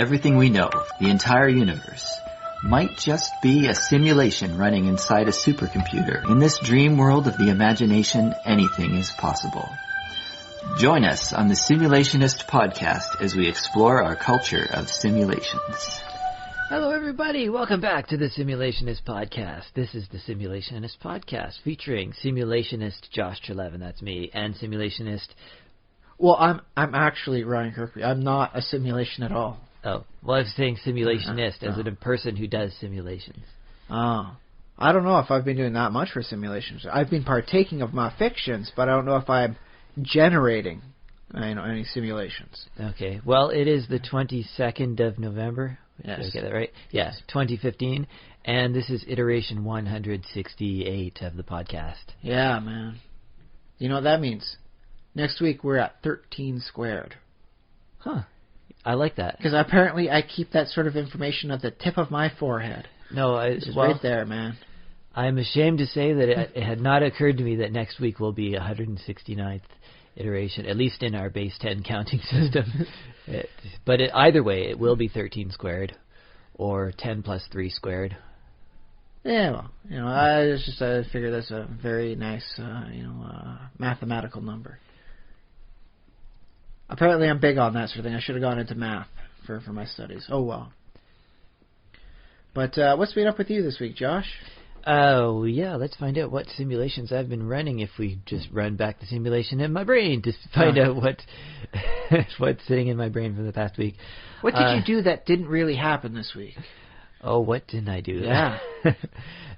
Everything we know, the entire universe, might just be a simulation running inside a supercomputer. In this dream world of the imagination, anything is possible. Join us on the Simulationist podcast as we explore our culture of simulations. Hello everybody, welcome back to the Simulationist podcast. This is the Simulationist podcast featuring Simulationist Josh Trelevin, that's me, and Simulationist... Well, I'm actually Ryan Kirkby. I'm not a simulation at all. Oh, well, I was saying Simulationist as a person who does simulations. Oh. I don't know if I've been doing that much for simulations. I've been partaking of my fictions, but I don't know if I'm generating any simulations. Okay, well, it is the 22nd of November. Yes. Did I get that right? Yeah, 2015, and this is iteration 168 of the podcast. Yeah, man. You know what that means? Next week we're at 13 squared. Huh. I like that. Because apparently I keep that sort of information at the tip of my forehead. No, it's right there, man. I'm ashamed to say that it had not occurred to me that next week will be 169th iteration, at least in our base 10 counting system. But either way, it will be 13 squared, or 10 plus 3 squared. Yeah, well, I figure that's a very nice, mathematical number. Apparently I'm big on that sort of thing. I should have gone into math for my studies. Oh, well. But what's been up with you this week, Josh? Oh, yeah, let's find out what simulations I've been running if we just run back the simulation in my brain to find out what's sitting in my brain from the past week. What did you do that didn't really happen this week? Oh, what didn't I do? Yeah.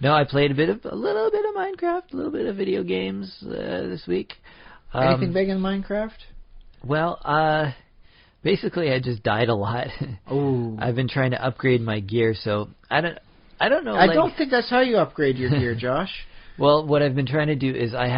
No, I played a little bit of Minecraft, a little bit of video games this week. Anything big in Minecraft? Well, basically I just died a lot. Oh. I've been trying to upgrade my gear, so I don't know. I don't think that's how you upgrade your gear, Josh. Well, what I've been trying to do is I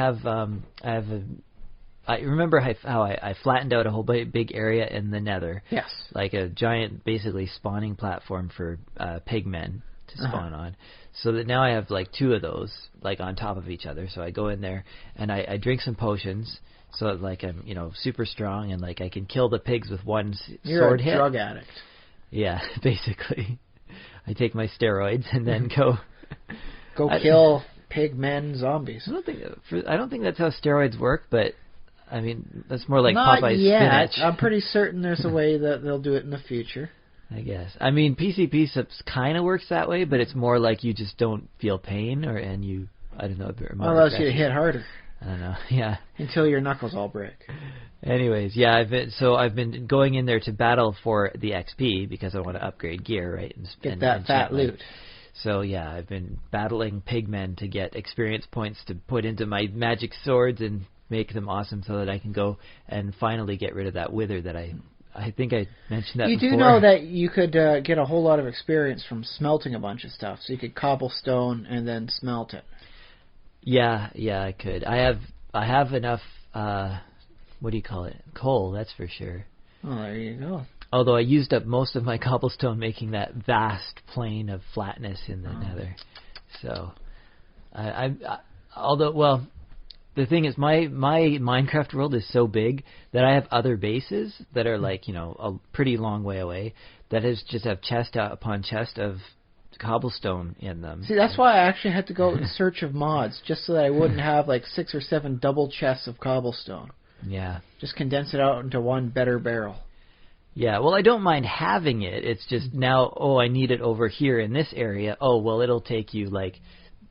remember how I flattened out a whole big area in the Nether. Yes. Like a giant, basically spawning platform for pigmen to spawn on. So that now I have like two of those, like on top of each other. So I go in there and I drink some potions. So like I'm, super strong and like I can kill the pigs with one sword hit. You're a drug addict. Yeah, basically. I take my steroids and then go kill pigmen zombies. I don't think that's how steroids work, but I mean that's more like Not Popeye's yet. spinach. I'm pretty certain there's a way that they'll do it in the future. I guess. I mean PCP kind of works that way, but it's more like you just don't feel pain I don't know. It allows you to hit harder. I don't know. Yeah. Until your knuckles all break. Anyways, yeah, I've been going in there to battle for the XP because I want to upgrade gear, right? And get that fat loot. So yeah, I've been battling pigmen to get experience points to put into my magic swords and make them awesome, so that I can go and finally get rid of that wither that I think I mentioned that before. You do know that you could get a whole lot of experience from smelting a bunch of stuff. So you could cobblestone and then smelt it. Yeah, I could. I have enough. What do you call it? Coal, that's for sure. Oh, there you go. Although I used up most of my cobblestone making that vast plane of flatness in the Nether. So, the thing is, my Minecraft world is so big that I have other bases that are like, a pretty long way away that just have chest upon chest of cobblestone in them. See, that's why I actually had to go in search of mods, just so that I wouldn't have like 6 or 7 double chests of cobblestone. Yeah. Just condense it out into one better barrel. Yeah, well, I don't mind having it. It's just now, I need it over here in this area. Oh, well, it'll take you like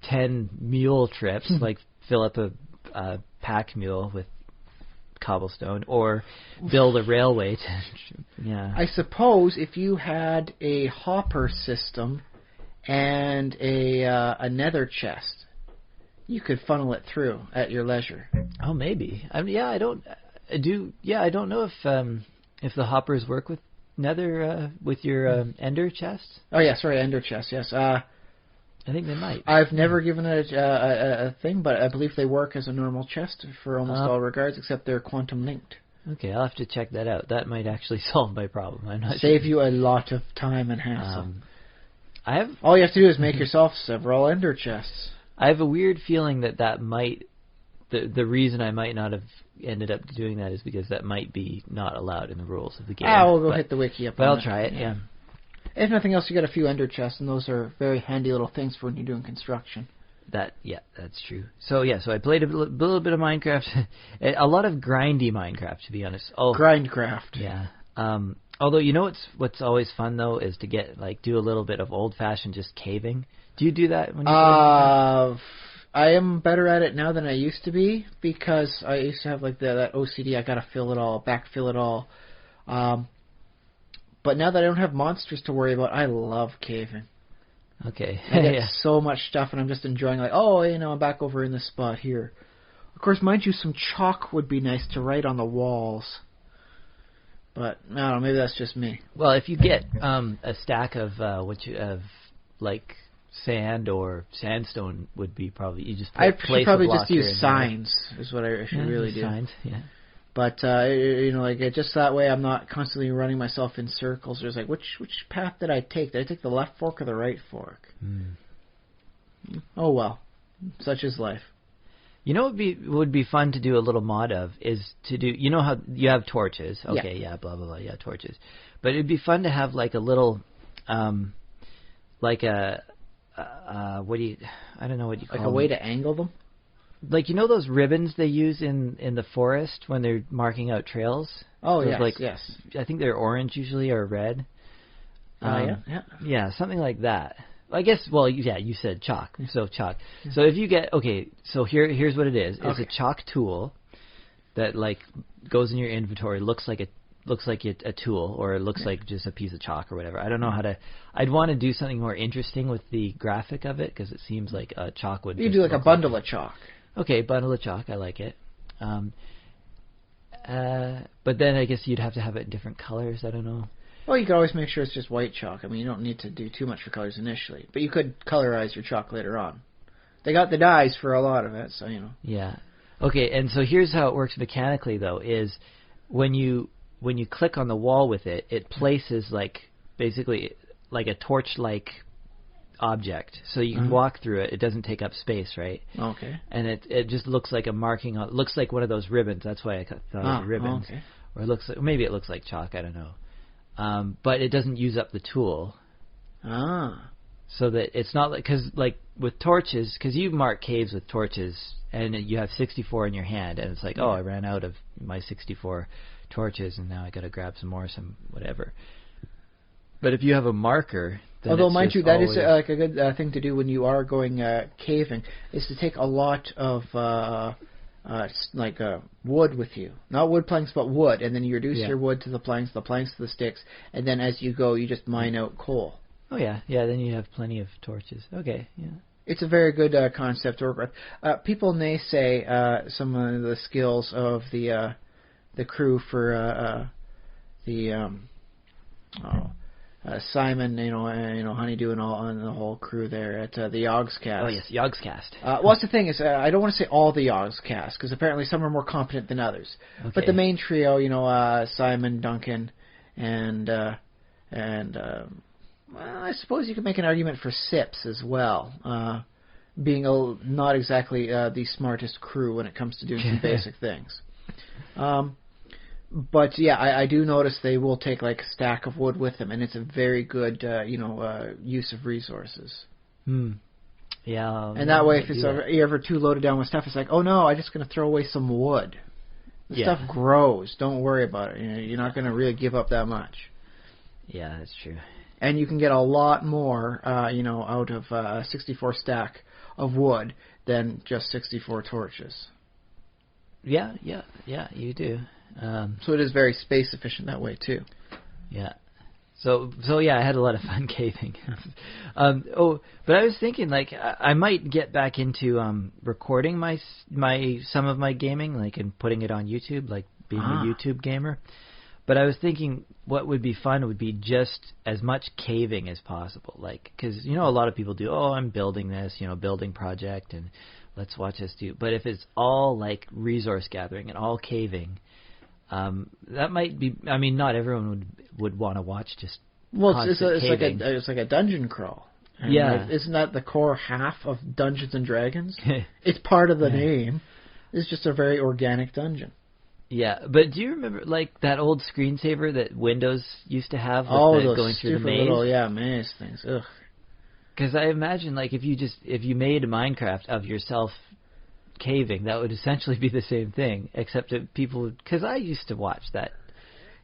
10 mule trips, like fill up a pack mule with cobblestone, or build a railway. Yeah. I suppose if you had a hopper system and a nether chest, you could funnel it through at your leisure. Oh, maybe. I mean, I don't know if the hoppers work with nether with your ender chests. Oh yeah, sorry, ender chest. Yes. I think they might. I've never given it a thing, but I believe they work as a normal chest for almost all regards, except they're quantum linked. Okay, I'll have to check that out. That might actually solve my problem. I'm not Save sure. you a lot of time and hassle. All you have to do is make yourself several ender chests. I have a weird feeling that might, the reason I might not have ended up doing that is because that might be not allowed in the rules of the game. We'll go hit the wiki up. But I'll try it. Yeah. If nothing else, you got a few ender chests, and those are very handy little things for when you're doing construction. That's true. So I played a little bit of Minecraft, a lot of grindy Minecraft, to be honest. Grindcraft. Yeah. Although what's always fun though is to do a little bit of old-fashioned just caving. Do you do that when you play? I am better at it now than I used to be because I used to have that OCD. I gotta fill it all, backfill it all. But now that I don't have monsters to worry about, I love caving. Okay. I get so much stuff, and I'm just enjoying I'm back over in this spot here. Of course, mind you, some chalk would be nice to write on the walls. But I don't know, maybe that's just me. Well, if you get a stack of sand or sandstone would be probably you just. I should probably just use signs. Is what I should really do. Signs, yeah. But just that way, I'm not constantly running myself in circles. There's which path did I take? Did I take the left fork or the right fork? Oh well, such is life. You know what would be fun to do a little mod of is to do. You know how you have torches? Okay, yeah, blah blah blah. Yeah, torches. But it'd be fun to have a little, what do you? I don't know what you call them. A way to angle them. Those ribbons they use in the forest when they're marking out trails? Oh, yes. I think they're orange usually or red. Yeah. Yeah, something like that. I guess, you said chalk. So chalk. Yeah. So if you get, so here's what it is. It's a chalk tool that goes in your inventory, looks like a tool, or it looks like just a piece of chalk or whatever. I don't know how to. I'd want to do something more interesting with the graphic of it because it seems like a chalk would. You do a bundle of chalk. Okay, bundle of chalk. I like it. But then I guess you'd have to have it in different colors. I don't know. Well, you could always make sure it's just white chalk. I mean, you don't need to do too much for colors initially, but you could colorize your chalk later on. They got the dyes for a lot of it, so you know. Yeah. Okay, and so here's how it works mechanically, though: is when you click on the wall with it, it places basically a torch-like object, so you can walk through it. It doesn't take up space, right? Okay. And it just looks like a marking. It looks like one of those ribbons. That's why I thought it was ribbons. Okay. Or maybe it looks like chalk. I don't know. But it doesn't use up the tool. So that it's not because with torches, because you mark caves with torches, and you have 64 in your hand, and it's I ran out of my 64 torches, and now I got to grab some whatever. But if you have a marker. Although, mind you, that is a good thing to do when you are going caving, is to take a lot of wood with you. Not wood planks, but wood. And then you reduce your wood to the planks to the sticks. And then as you go, you just mine out coal. Oh, yeah. Yeah, then you have plenty of torches. Okay, yeah. It's a very good concept to work with. People may say some of the skills of the crew for Simon, Honeydew and the whole crew there at the Yogscast. Oh yes, Yogscast. Well, that's the thing is, I don't want to say all the Yogscast because apparently some are more competent than others. Okay. But the main trio, Simon, Duncan, and I suppose you could make an argument for Sips as well, being not exactly the smartest crew when it comes to doing some basic things. But yeah, I do notice they will take a stack of wood with them, and it's a very good, use of resources. Yeah. And that way, if you're ever too loaded down with stuff, it's oh no, I'm just going to throw away some wood. The stuff grows. Don't worry about it. You're not going to really give up that much. Yeah, that's true. And you can get a lot more, out of a 64 stack of wood than just 64 torches. Yeah, you do. So it is very space efficient that way too. Yeah. So yeah, I had a lot of fun caving. But I was thinking I might get back into recording some of my gaming, and putting it on YouTube, being a YouTube gamer. But I was thinking what would be fun would be just as much caving as possible, because a lot of people do. I'm building this, building project, and let's watch us do. But if it's all resource gathering and all caving. That might be. I mean, not everyone would want to watch just. Well, it's like a dungeon crawl. And yeah, isn't that the core half of Dungeons and Dragons? It's part of the name. It's just a very organic dungeon. Yeah, but do you remember like that old screensaver that Windows used to have? With Those going through the stupid maze? little maze things. Ugh. Because I imagine like if you made a Minecraft of yourself caving, that would essentially be the same thing, except that people. Because I used to watch that.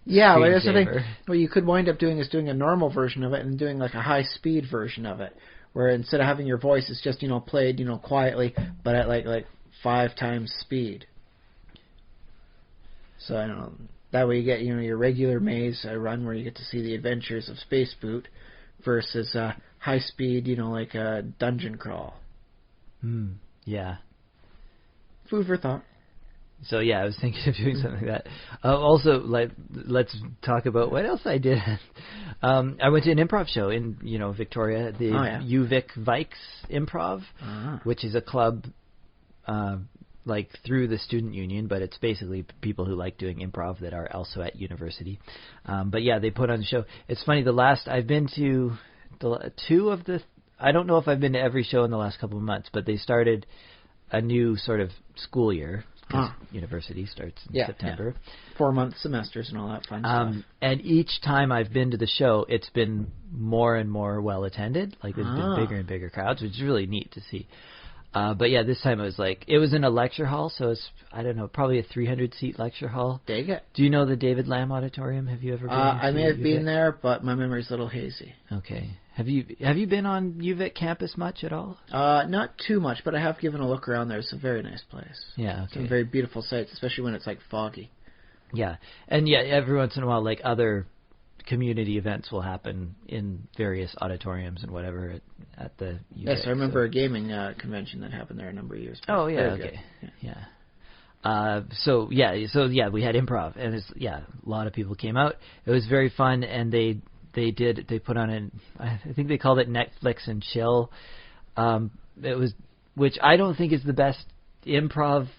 Yeah, but that's the thing. screensaver. What you could wind up doing is doing a normal version of it and doing like a high-speed version of it, where instead of having your voice, it's just played quietly, but at like 5 times speed. So I don't know. That way you get your regular maze run where you get to see the adventures of Space Boot versus high-speed, like a dungeon crawl. Yeah. Food for thought. So yeah, I was thinking of doing something like that. Also, let's talk about what else I did. I went to an improv show in Victoria, the UVic Vikes Improv, which is a club like through the student union, but it's basically people who like doing improv that are also at university. But yeah, they put on a show. It's funny. I've been to 2 of the. I don't know if I've been to every show in the last couple of months, but they started a new sort of school year. University starts in September. 4-month semesters and all that fun stuff. And each time I've been to the show, it's been more and more well attended. Like there's been bigger and bigger crowds, which is really neat to see. But yeah, this time it was in a lecture hall, so it's probably a 300-seat lecture hall. Dig it. Do you know the David Lamb Auditorium? Have you ever been? I may have been there, but my memory's a little hazy. Okay. Have you been on UVic campus much at all? Not too much, but I have given a look around there. It's a very nice place. Yeah, okay. Some very beautiful sights, especially when it's like foggy. Yeah, and yeah, every once in a while, like other community events will happen in various auditoriums and whatever at the UVic. Yes, I remember a gaming convention that happened there a number of years back. Oh yeah, okay, yeah. So we had improv, and a lot of people came out. It was very fun, and they put on I think they called it Netflix and Chill. Which I don't think is the best improv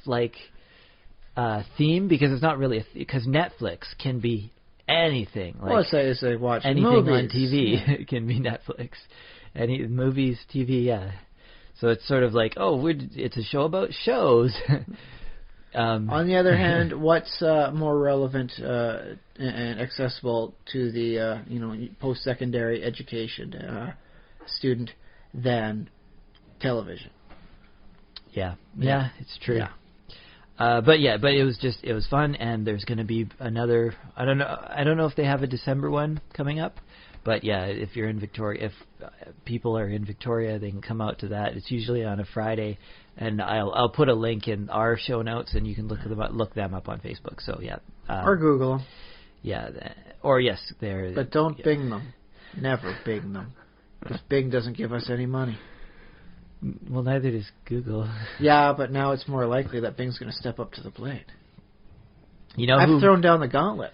theme, because it's not really because Netflix can be anything. It's like watch anything movies. on TV can be Netflix. Any movies, TV, yeah. So it's sort of like, it's a show about shows. On the other hand, what's more relevant and accessible to the post-secondary education student than television? Yeah, it's true. Yeah. But it was fun, and there's going to be another. I don't know if they have a December one coming up, but yeah, if you're in Victoria, if people are in Victoria, they can come out to that. It's usually on a Friday, and I'll put a link in our show notes, and you can look them up on Facebook. So yeah, or Google them. Yeah, or yes, there. But don't Bing them. Never Bing them, because Bing doesn't give us any money. Well, neither does Google. Yeah, but now it's more likely that Bing's going to step up to the plate. I've thrown down the gauntlet.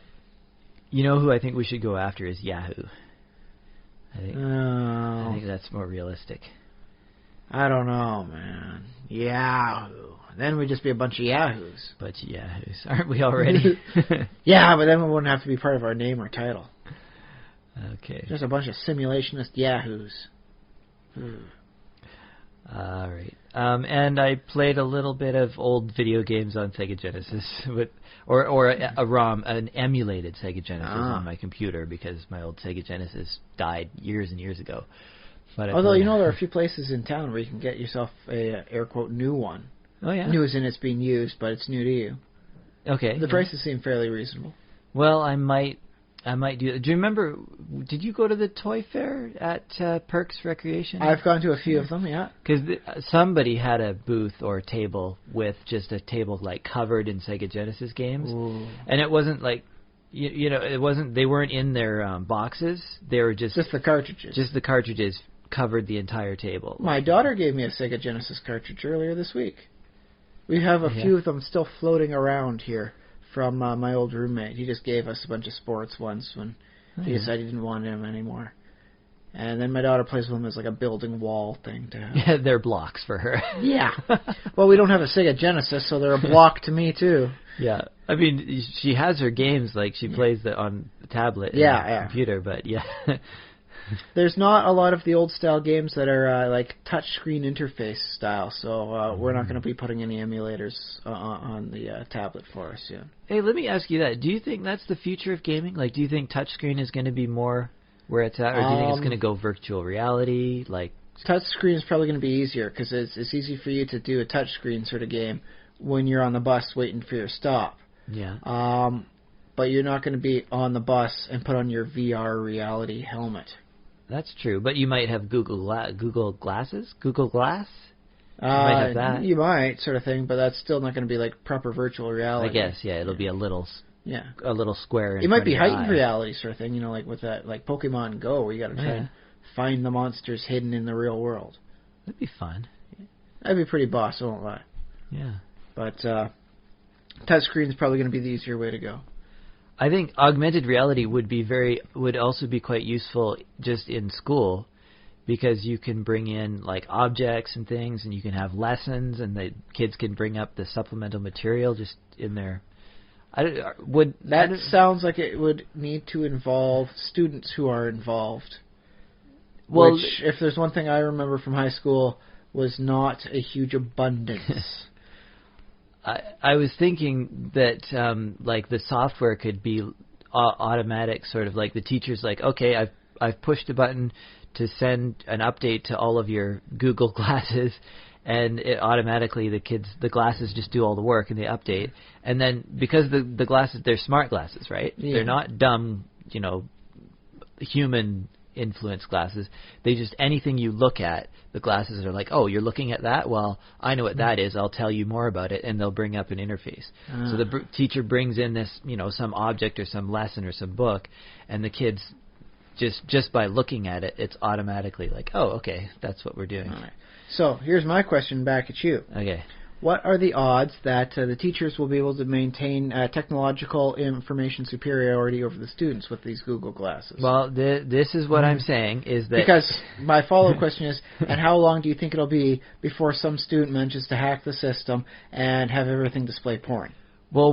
You know who I think we should go after is Yahoo. I think that's more realistic. I don't know, man. Yahoo. Then we'd just be a bunch of Yahoos. Bunch of Yahoos. Aren't we already? Yeah, but then we wouldn't have to be part of our name or title. Okay. Just a bunch of simulationist Yahoos. All right. And I played a little bit of old video games on Sega Genesis, or a ROM, an emulated Sega Genesis on my computer, because my old Sega Genesis died years and years ago. But although there are a few places in town where you can get yourself a air quote new one. Oh yeah. New as in it's being used, but it's new to you. Okay. The prices seem fairly reasonable. Well, I might do. Do you remember? Did you go to the toy fair at Perks Recreation? I've gone to a few of them, yeah. Because somebody had a booth or a table with just a table covered in Sega Genesis games. Ooh. And it wasn't it wasn't. They weren't in their boxes. They were just the cartridges. Just the cartridges covered the entire table. My daughter gave me a Sega Genesis cartridge earlier this week. We have a few of them still floating around here from my old roommate. He just gave us a bunch of sports once when he decided he didn't want them anymore. And then my daughter plays with them as a building wall thing to have. Yeah, they're blocks for her. Yeah. Well, we don't have a Sega Genesis, so they're a block to me, too. Yeah. I mean, she has her games, she plays on the tablet and the computer, but yeah. There's not a lot of the old style games that are like touchscreen interface style, so we're not going to be putting any emulators on the tablet for us yet. Hey, let me ask you that. Do you think that's the future of gaming? Like, do you think touchscreen is going to be more where it's at, or do you think it's going to go virtual reality? Like, touchscreen is probably going to be easier because it's easy for you to do a touchscreen sort of game when you're on the bus waiting for your stop. Yeah. But you're not going to be on the bus and put on your VR reality helmet. That's true, but you might have Google Glasses? Google Glass? You might have that. You might, sort of thing, but that's still not going to be like proper virtual reality. I guess, yeah, it'll be a little square. It might be heightened reality sort of thing, you know, like with that, like Pokemon Go, where you got to try and find the monsters hidden in the real world. That'd be fun. That'd be pretty boss, I won't lie. Yeah. But touchscreen is probably going to be the easier way to go. I think augmented reality would also be quite useful just in school, because you can bring in like objects and things, and you can have lessons, and the kids can bring up the supplemental material just in there. Sounds like it would need to involve students who are involved. Well, which, if there's one thing I remember from high school, was not a huge abundance. I was thinking that like the software could be automatic, sort of like the teacher's like, okay, I've pushed a button to send an update to all of your Google Glasses, and it automatically the glasses just do all the work and they update. And then because the glasses, they're smart glasses, right? Yeah. They're not dumb, human influence glasses. They just, anything you look at, the glasses are like, oh, you're looking at that? Well, I know what that is. I'll tell you more about it, and they'll bring up an interface. So the teacher brings in this, some object or some lesson or some book, and the kids, just by looking at it, it's automatically like, oh, okay, that's what we're doing. All right. So here's my question back at you. Okay. What are the odds that the teachers will be able to maintain technological information superiority over the students with these Google Glasses? Well, this is what I'm saying is that... Because my follow-up question is, and how long do you think it'll be before some student manages to hack the system and have everything display porn? Well,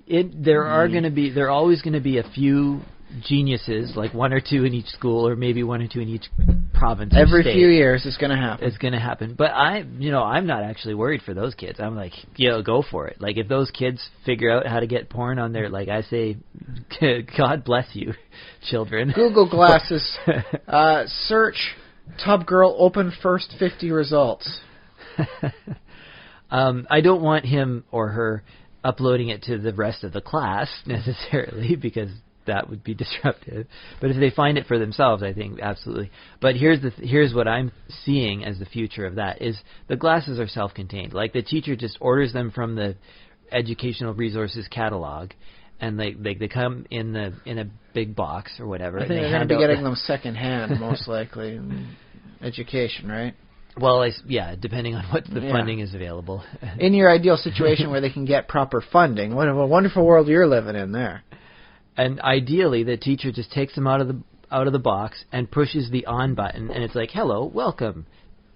there are always going to be a few geniuses, like one or two in each school, or maybe one or two in each province. Every few years, it's going to happen. It's going to happen. But I'm not actually worried for those kids. I'm like, go for it. Like, if those kids figure out how to get porn on there, like I say, God bless you, children. Google Glasses. Search Tub Girl open first 50 results. I don't want him or her uploading it to the rest of the class necessarily, because that would be disruptive. But if they find it for themselves, I think absolutely. But here's what I'm seeing as the future of that is the glasses are self-contained. Like, the teacher just orders them from the educational resources catalog, and they come in a big box or whatever. I think they're going to be getting them secondhand, most likely, in education, right? Well, depending on what the funding is available. In your ideal situation where they can get proper funding, what a wonderful world you're living in there. And ideally, the teacher just takes them out of the box and pushes the on button, and it's like, "Hello, welcome.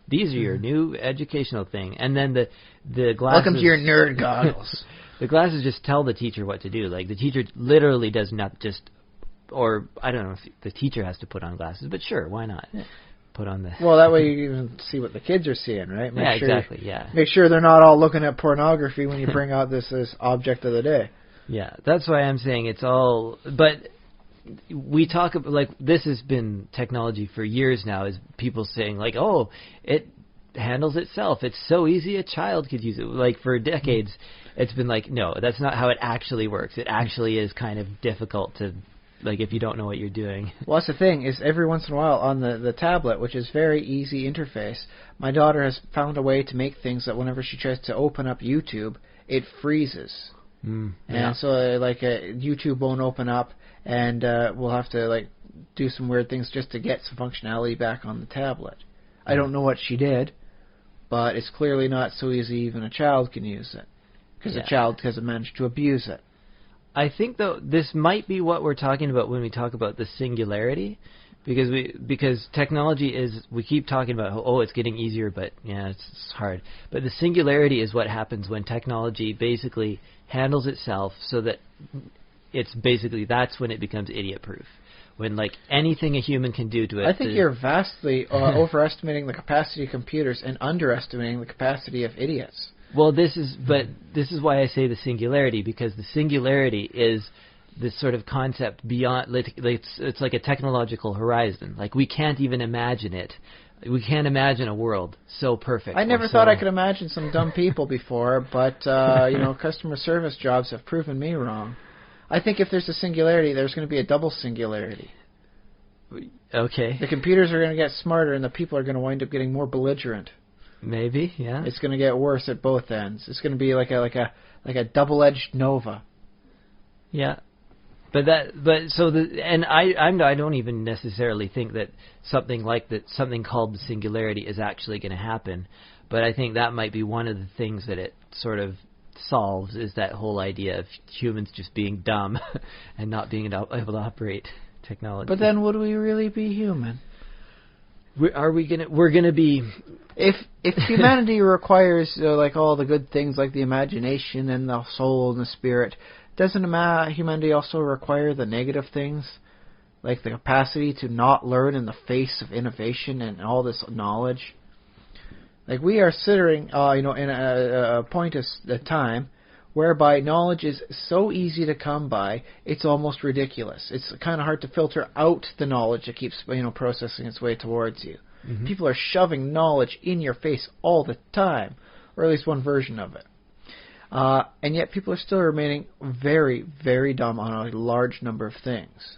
These are your new educational thing." And then the glasses. Welcome to your nerd goggles. The glasses just tell the teacher what to do. Like, the teacher literally does not just, or I don't know if the teacher has to put on glasses, but sure, why not? Put on the. Well, that way you even see what the kids are seeing, right? Exactly. Make sure they're not all looking at pornography when you bring out this object of the day. Yeah, that's why I'm saying it's all... But we talk about... Like, this has been technology for years now, is people saying, like, oh, it handles itself. It's so easy a child could use it. Like, for decades, it's been like, no, that's not how it actually works. It actually is kind of difficult to... Like, if you don't know what you're doing. Well, that's the thing, is every once in a while on the tablet, which is very easy interface, my daughter has found a way to make things that whenever she tries to open up YouTube, it freezes. And so, YouTube won't open up, and we'll have to, do some weird things just to get some functionality back on the tablet. I don't know what she did, but it's clearly not so easy even a child can use it, because a child hasn't managed to abuse it. I think, though, this might be what we're talking about when we talk about the singularity, because technology is, we keep talking about, it's getting easier, but it's hard. But the singularity is what happens when technology basically handles itself so that it's basically, that's when it becomes idiot-proof. when like anything a human can do to it. I think you're vastly overestimating the capacity of computers and underestimating the capacity of idiots. Well, this is why I say the singularity, because the singularity is this sort of concept beyond. It's like a technological horizon. Like we can't even imagine it. We can't imagine a world so perfect. I never thought I could imagine some dumb people before, but customer service jobs have proven me wrong. I think if there's a singularity, there's going to be a double singularity. Okay. The computers are going to get smarter, and the people are going to wind up getting more belligerent. Maybe, yeah. It's going to get worse at both ends. It's going to be like a double-edged nova. Yeah. I don't even necessarily think that something called the singularity is actually going to happen, but I think that might be one of the things that it sort of solves, is that whole idea of humans just being dumb and not being able to operate technology. But then, would we really be human? We're gonna be. If humanity requires like all the good things like the imagination and the soul and the spirit, doesn't humanity also require the negative things, like the capacity to not learn in the face of innovation and all this knowledge? Like we are sitting, in a point of time whereby knowledge is so easy to come by, it's almost ridiculous. It's kind of hard to filter out the knowledge that keeps processing its way towards you. Mm-hmm. People are shoving knowledge in your face all the time, or at least one version of it. And yet people are still remaining very, very dumb on a large number of things.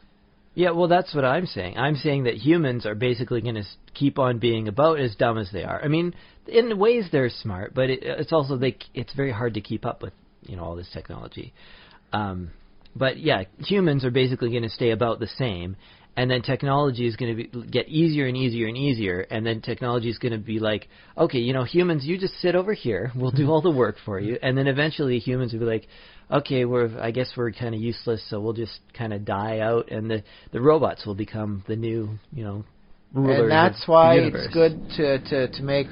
Yeah, well, that's what I'm saying. I'm saying that humans are basically going to keep on being about as dumb as they are. I mean, in ways they're smart, but it's also it's very hard to keep up with all this technology. But yeah, humans are basically going to stay about the same, and then technology is going to get easier and easier and easier, and then technology is going to be like, okay, humans, you just sit over here, we'll do all the work for you, and then eventually humans will be like, okay, I guess we're kind of useless, so we'll just kind of die out, and the robots will become the new, rulers. And that's of why the universe. It's good to make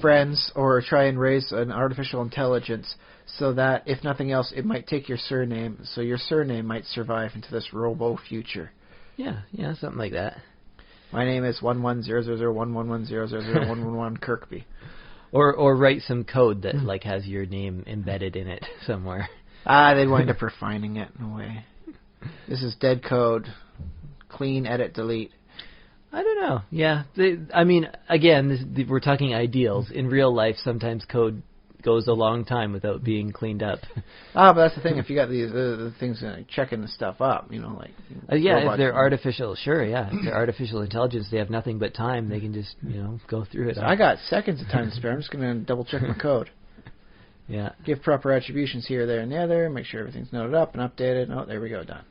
friends or try and raise an artificial intelligence, so that if nothing else, it might take your surname, so your surname might survive into this robo future. Yeah, something like that. My name is 11001110001111 Kirkby. Or write some code that has your name embedded in it somewhere. They'd wind up refining it in a way. This is dead code. Clean, edit, delete. I don't know. Yeah. Again, we're talking ideals. In real life, sometimes code goes a long time without being cleaned up. But that's the thing. If you got these the things checking the stuff up, if they're artificial, sure, yeah. If they're artificial intelligence, they have nothing but time. They can just, go through it. So I got seconds of time to spare. I'm just going to double check my code. Yeah. Give proper attributions here, there, and the other. Make sure everything's noted up and updated. Oh, there we go. Done.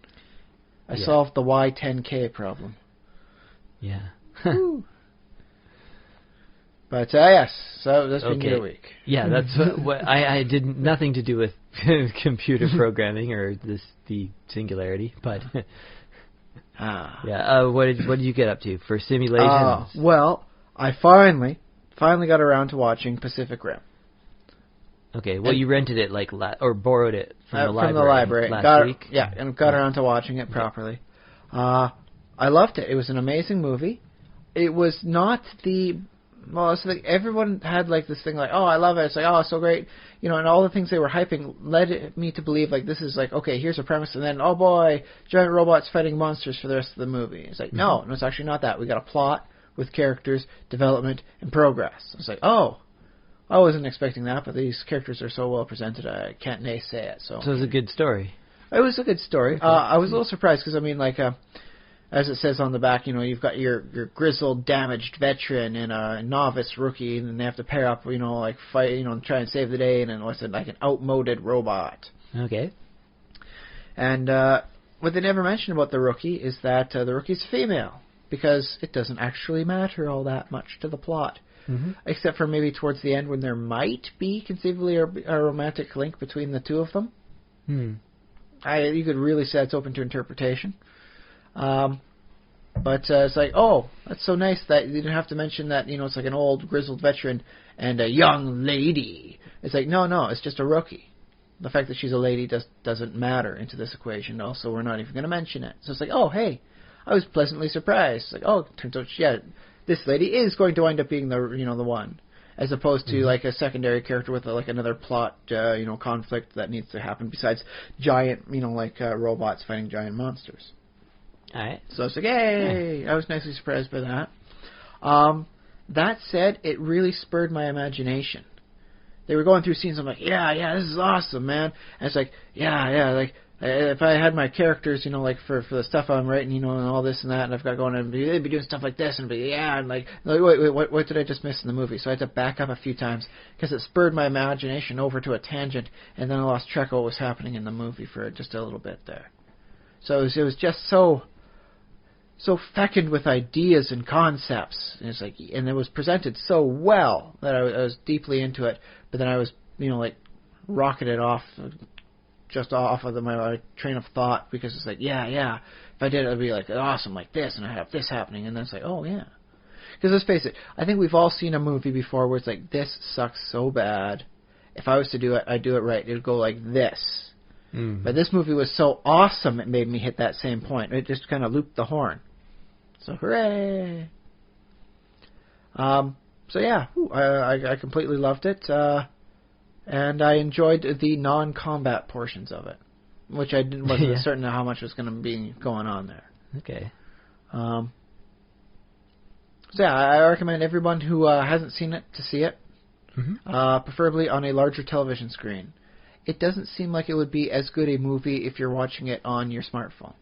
I solved the Y10K problem. Yeah. But yes, so that's been your week. Yeah, that's what I did nothing to do with computer programming or the singularity, but yeah. What did you get up to for simulations? Well, I finally got around to watching Pacific Rim. Okay, well, you rented it or borrowed it from the library last week. Yeah, and got around to watching it properly. I loved it. It was an amazing movie. It was not it's like everyone had this thing oh, I love it. It's oh, it's so great. And all the things they were hyping led me to believe this is okay, here's a premise, and then, oh boy, giant robots fighting monsters for the rest of the movie. It's no, it's actually not that. We got a plot with characters, development, and progress. It's oh, I wasn't expecting that, but these characters are so well presented, I can't naysay it. So it was a good story. It was a good story. Okay. I was a little surprised because as it says on the back, you've got your grizzled, damaged veteran and a novice rookie, and then they have to pair up, fight, and try and save the day, and then an outmoded robot. Okay. And what they never mention about the rookie is that the rookie's female, because it doesn't actually matter all that much to the plot, except for maybe towards the end when there might be conceivably a romantic link between the two of them. You could really say it's open to interpretation. But it's oh, that's so nice that you didn't have to mention that, it's an old grizzled veteran and a young lady. It's no, it's just a rookie. the fact that she's a lady doesn't matter into this equation. Also, we're not even going to mention it. So it's like, oh, hey, I was pleasantly surprised. Like, oh, it turns out, this lady is going to wind up being the one, as opposed to like a secondary character with like another plot, conflict that needs to happen besides giant, robots fighting giant monsters. All right. So it's like, hey, I was nicely surprised by that. That said, it really spurred my imagination. They were going through scenes. I'm like, yeah, this is awesome, man. And it's like, yeah, like if I had my characters, like for the stuff I'm writing, and all this and that, and I've got going, they'd be doing stuff like this, and like, wait, what did I just miss in the movie? So I had to back up a few times because it spurred my imagination over to a tangent, and then I lost track of what was happening in the movie for just a little bit there. So it was just so fecund with ideas and concepts, and it's like, and it was presented so well that I was deeply into it. But then I was, like, rocketed off, just off of my train of thought, because it's like, yeah, if I did it, it'd be like awesome, like this, and I have this happening, and then it's like, oh yeah. Because let's face it, I think we've all seen a movie before where it's like, this sucks so bad. If I was to do it, I'd do it right. It'd go like this. Mm. But this movie was so awesome, it made me hit that same point. It just kind of looped the horn. So hooray! So yeah, I completely loved it, and I enjoyed the non-combat portions of it, which I wasn't certain of how much was going to be going on there. Okay. So yeah, I recommend everyone who hasn't seen it to see it, preferably on a larger television screen. It doesn't seem like it would be as good a movie if you're watching it on your smartphone.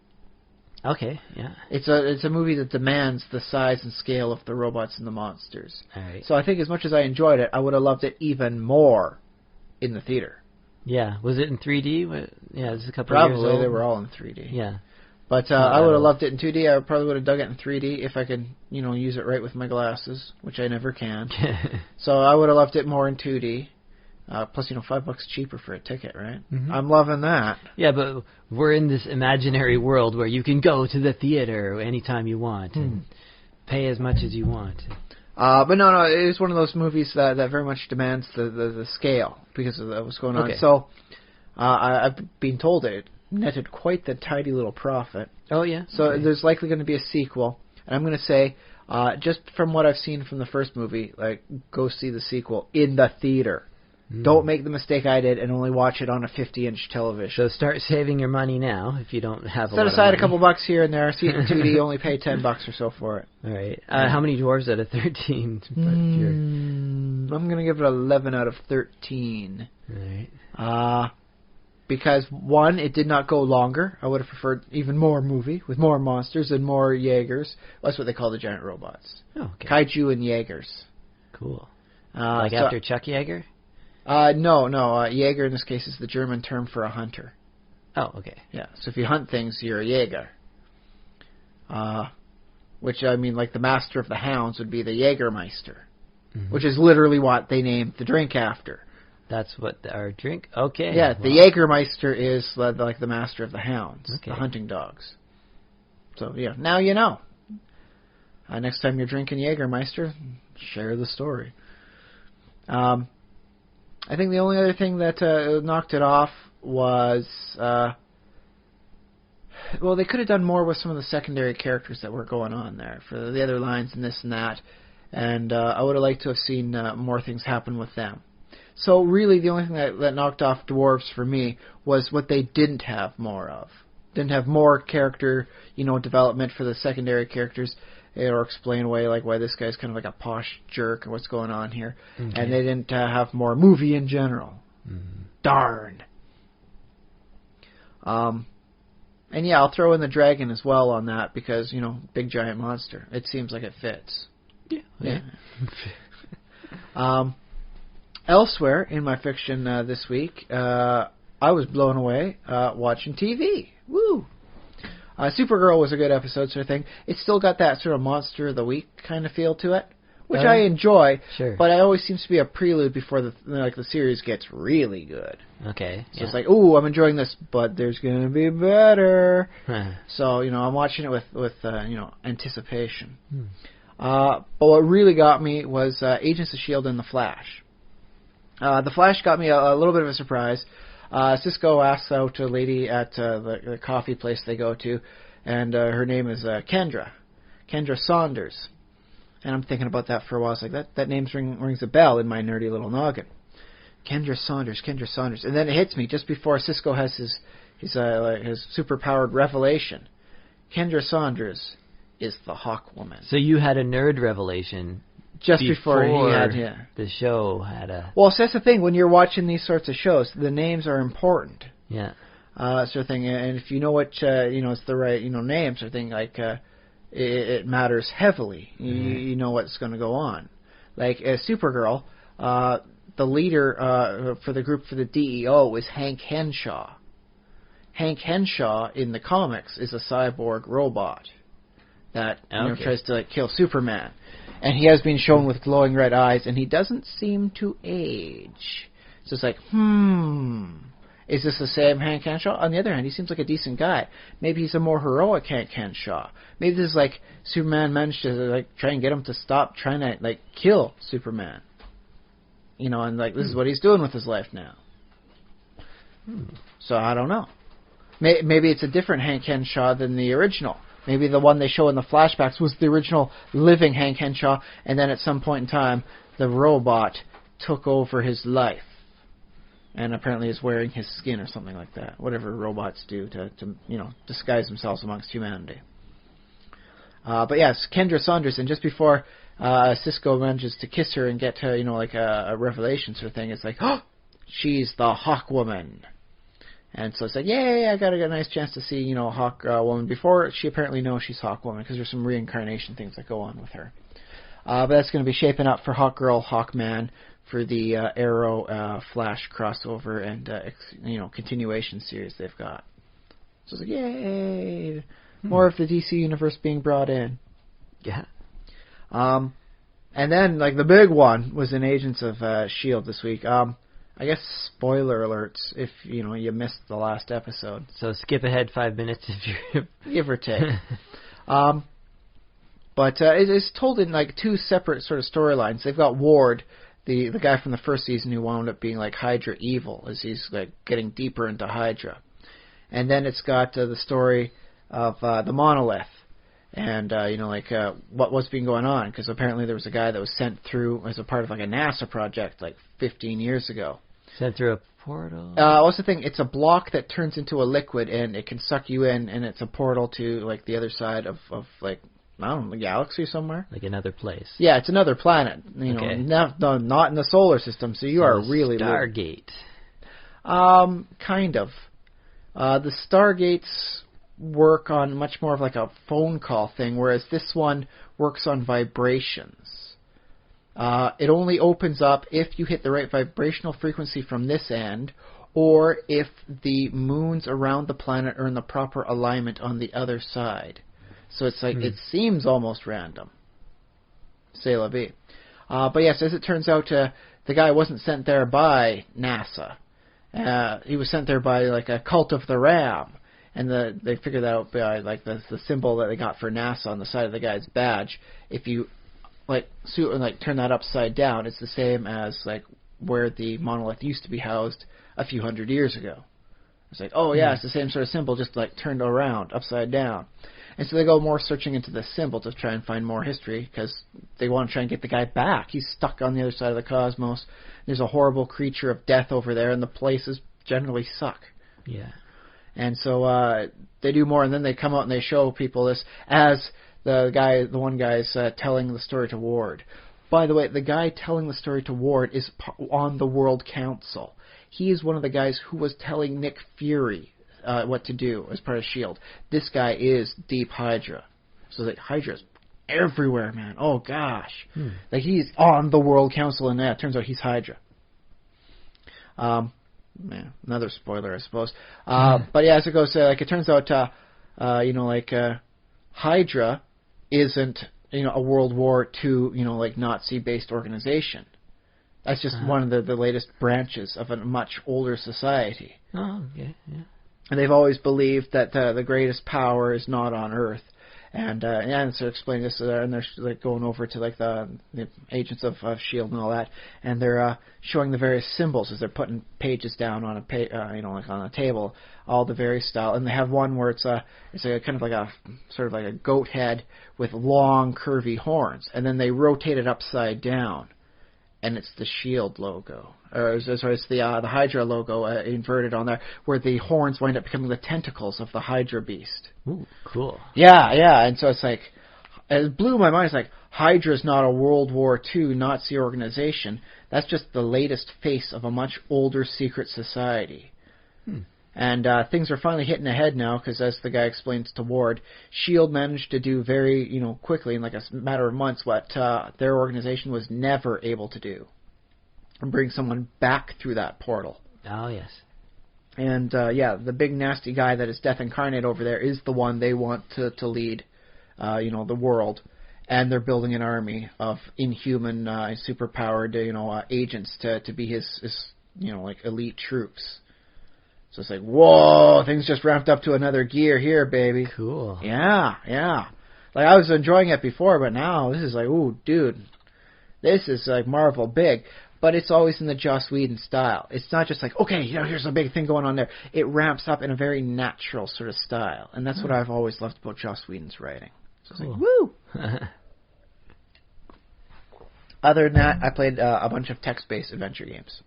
Okay, yeah. It's a movie that demands the size and scale of the robots and the monsters. All right. So I think as much as I enjoyed it, I would have loved it even more in the theater. Yeah. Was it in 3D? Yeah, this is a couple Probably, of years old. they were all in 3D. Yeah. But I would have loved it in 2D. I probably would have dug it in 3D if I could, use it right with my glasses, which I never can. So I would have loved it more in 2D. Plus, $5 cheaper for a ticket, right? Mm-hmm. I'm loving that. Yeah, but we're in this imaginary world where you can go to the theater anytime you want and pay as much as you want. But no, it is one of those movies that very much demands the scale because of what's going on. So I've been told it netted quite the tidy little profit. Oh, yeah? So there's likely going to be a sequel. And I'm going to say, just from what I've seen from the first movie, like, go see the sequel in the theater. Don't make the mistake I did and only watch it on a 50-inch television. So start saving your money now if you don't have a lot of money. Set aside a couple bucks here and there. See it in 2D, only pay $10 or so for it. All right. How many dwarves out of 13? I'm going to give it 11 out of 13. All right. Because, one, it did not go longer. I would have preferred even more movie with more monsters and more Jaegers. That's what they call the giant robots. Oh, okay. Kaiju and Jaegers. Cool. After Chuck Yeager? No. Jaeger in this case is the German term for a hunter. Oh, okay. Yeah, so if you hunt things, you're a Jaeger. Which, I mean, like the master of the hounds would be the Jägermeister, which is literally what they named the drink after. That's what our drink? Okay. Yeah, the Jägermeister is like the master of the hounds, the hunting dogs. So, yeah, now you know. Next time you're drinking Jägermeister, share the story. I think the only other thing that knocked it off was, they could have done more with some of the secondary characters that were going on there, for the other lines and this and that, and I would have liked to have seen more things happen with them. So really the only thing that knocked off Dwarves for me was what they didn't have more of. Didn't have more character, development for the secondary characters, or explain away like why this guy's kind of like a posh jerk or what's going on here. Okay. And they didn't have more movie in general. Darn. And yeah, I'll throw in the dragon as well on that because, big giant monster. It seems like it fits. Yeah. Elsewhere in my fiction this week, I was blown away watching TV. Woo! Supergirl was a good episode sort of thing. It's still got that sort of Monster of the Week kind of feel to it, which I enjoy, but it always seems to be a prelude before the series gets really good. Okay. So it's like, ooh, I'm enjoying this, but there's going to be better. So, I'm watching it with anticipation. But what really got me was Agents of S.H.I.E.L.D. and The Flash. The Flash got me a little bit of a surprise. Cisco asks out a lady at the coffee place they go to, and her name is Kendra Saunders. And I'm thinking about that for a while. It's like, that name rings a bell in my nerdy little noggin. Kendra Saunders. And then it hits me just before Cisco has his super-powered revelation. Kendra Saunders is the Hawk Woman. So you had a nerd revelation just before he had the show had a... Well, so that's the thing. When you're watching these sorts of shows, the names are important. Yeah. Sort of thing. And if you know what, it's the right, name, sort of thing, like, it matters heavily. You know what's going to go on. Like, Supergirl, the leader for the group for the DEO is Hank Henshaw. Hank Henshaw in the comics is a cyborg robot that tries to kill Superman. And he has been shown with glowing red eyes, and he doesn't seem to age. So it's like, is this the same Hank Henshaw? On the other hand, he seems like a decent guy. Maybe he's a more heroic Hank Henshaw. Maybe this is like Superman managed to try and get him to stop trying to kill Superman. And this is what he's doing with his life now. So I don't know. Maybe it's a different Hank Henshaw than the original. Maybe the one they show in the flashbacks was the original living Hank Henshaw, and then at some point in time, the robot took over his life. And apparently is wearing his skin or something like that. Whatever robots do to disguise themselves amongst humanity. But yes, Kendra Saunders, and just before Cisco manages to kiss her and get to, a revelation sort of thing, it's like, oh, she's the Hawk Woman. And so it's like, yay, I got a nice chance to see, Hawk Woman before she apparently knows she's Hawk Woman, because there's some reincarnation things that go on with her. But that's going to be shaping up for Hawk Girl, Hawk Man, for the Arrow Flash crossover and, continuation series they've got. So it's like, yay, more of the DC Universe being brought in. Yeah. And then, the big one was in Agents of S.H.I.E.L.D. this week. I guess spoiler alerts if, you missed the last episode. So skip ahead 5 minutes if you're... Give or take. But it's told in, two separate sort of storylines. They've got Ward, the guy from the first season who wound up being, Hydra evil, as he's, getting deeper into Hydra. And then it's got the story of the Monolith. And, what's been going on. Because apparently there was a guy that was sent through as a part of, a NASA project, 15 years ago. Sent through a portal? What's the thing? It's a block that turns into a liquid, and it can suck you in, and it's a portal to, the other side of I don't know, the galaxy somewhere? Another place. Yeah, it's another planet. Okay. Not in the solar system, so you are really... Stargate. Kind of. The Stargates work on much more of a phone call thing, whereas this one works on vibrations. It only opens up if you hit the right vibrational frequency from this end, or if the moons around the planet are in the proper alignment on the other side. So it's it seems almost random. C'est la vie. But yes, as it turns out, the guy wasn't sent there by NASA. He was sent there by a cult of the Ram. And they figured that out by the symbol that they got for NASA on the side of the guy's badge. If you turn that upside down, it's the same as where the monolith used to be housed a few hundred years ago. It's oh yeah, it's the same sort of symbol, just turned around, upside down. And so they go more searching into the symbol to try and find more history, because they want to try and get the guy back. He's stuck on the other side of the cosmos. There's a horrible creature of death over there, and the places generally suck. Yeah. And so they do more, and then they come out and they show people this as the one guy's telling the story to Ward. By the way, the guy telling the story to Ward is on the World Council. He is one of the guys who was telling Nick Fury what to do as part of S.H.I.E.L.D. This guy is Deep Hydra. So Hydra's everywhere, man. Oh, gosh. He's on the World Council, and it turns out he's Hydra. Man, another spoiler, I suppose. But yeah, as it goes, it turns out, Hydra isn't, a World War II, Nazi-based organization. That's just one of the latest branches of a much older society. Oh, okay, yeah. And they've always believed that the greatest power is not on Earth, And so explaining this, and they're like going over to like the agents of Shield and all that, and they're showing the various symbols as they're putting pages down on like on a table, all the various style. And they have one where it's a kind of like a sort of like a goat head with long curvy horns, and then they rotate it upside down, and it's the Shield logo. It's the Hydra logo inverted on there, where the horns wind up becoming the tentacles of the Hydra beast. Ooh, cool. Yeah, and so it's like, it blew my mind. It's like, Hydra's not a World War II Nazi organization. That's just the latest face of a much older secret society. And things are finally hitting ahead now, because as the guy explains to Ward, S.H.I.E.L.D. managed to do very, quickly, in like a matter of months, what their organization was never able to do. And bring someone back through that portal. Oh, yes. And, the big nasty guy that is Death Incarnate over there is the one they want to lead, the world. And they're building an army of inhuman, superpowered, agents to be his elite troops. So it's like, whoa, things just ramped up to another gear here, baby. Cool. Yeah. Like, I was enjoying it before, but now this is like, ooh, dude, this is like Marvel big. But it's always in the Joss Whedon style. It's not just like, okay, here's a big thing going on there. It ramps up in a very natural sort of style. And that's what I've always loved about Joss Whedon's writing. So it's like, woo! Other than that, I played a bunch of text-based adventure games.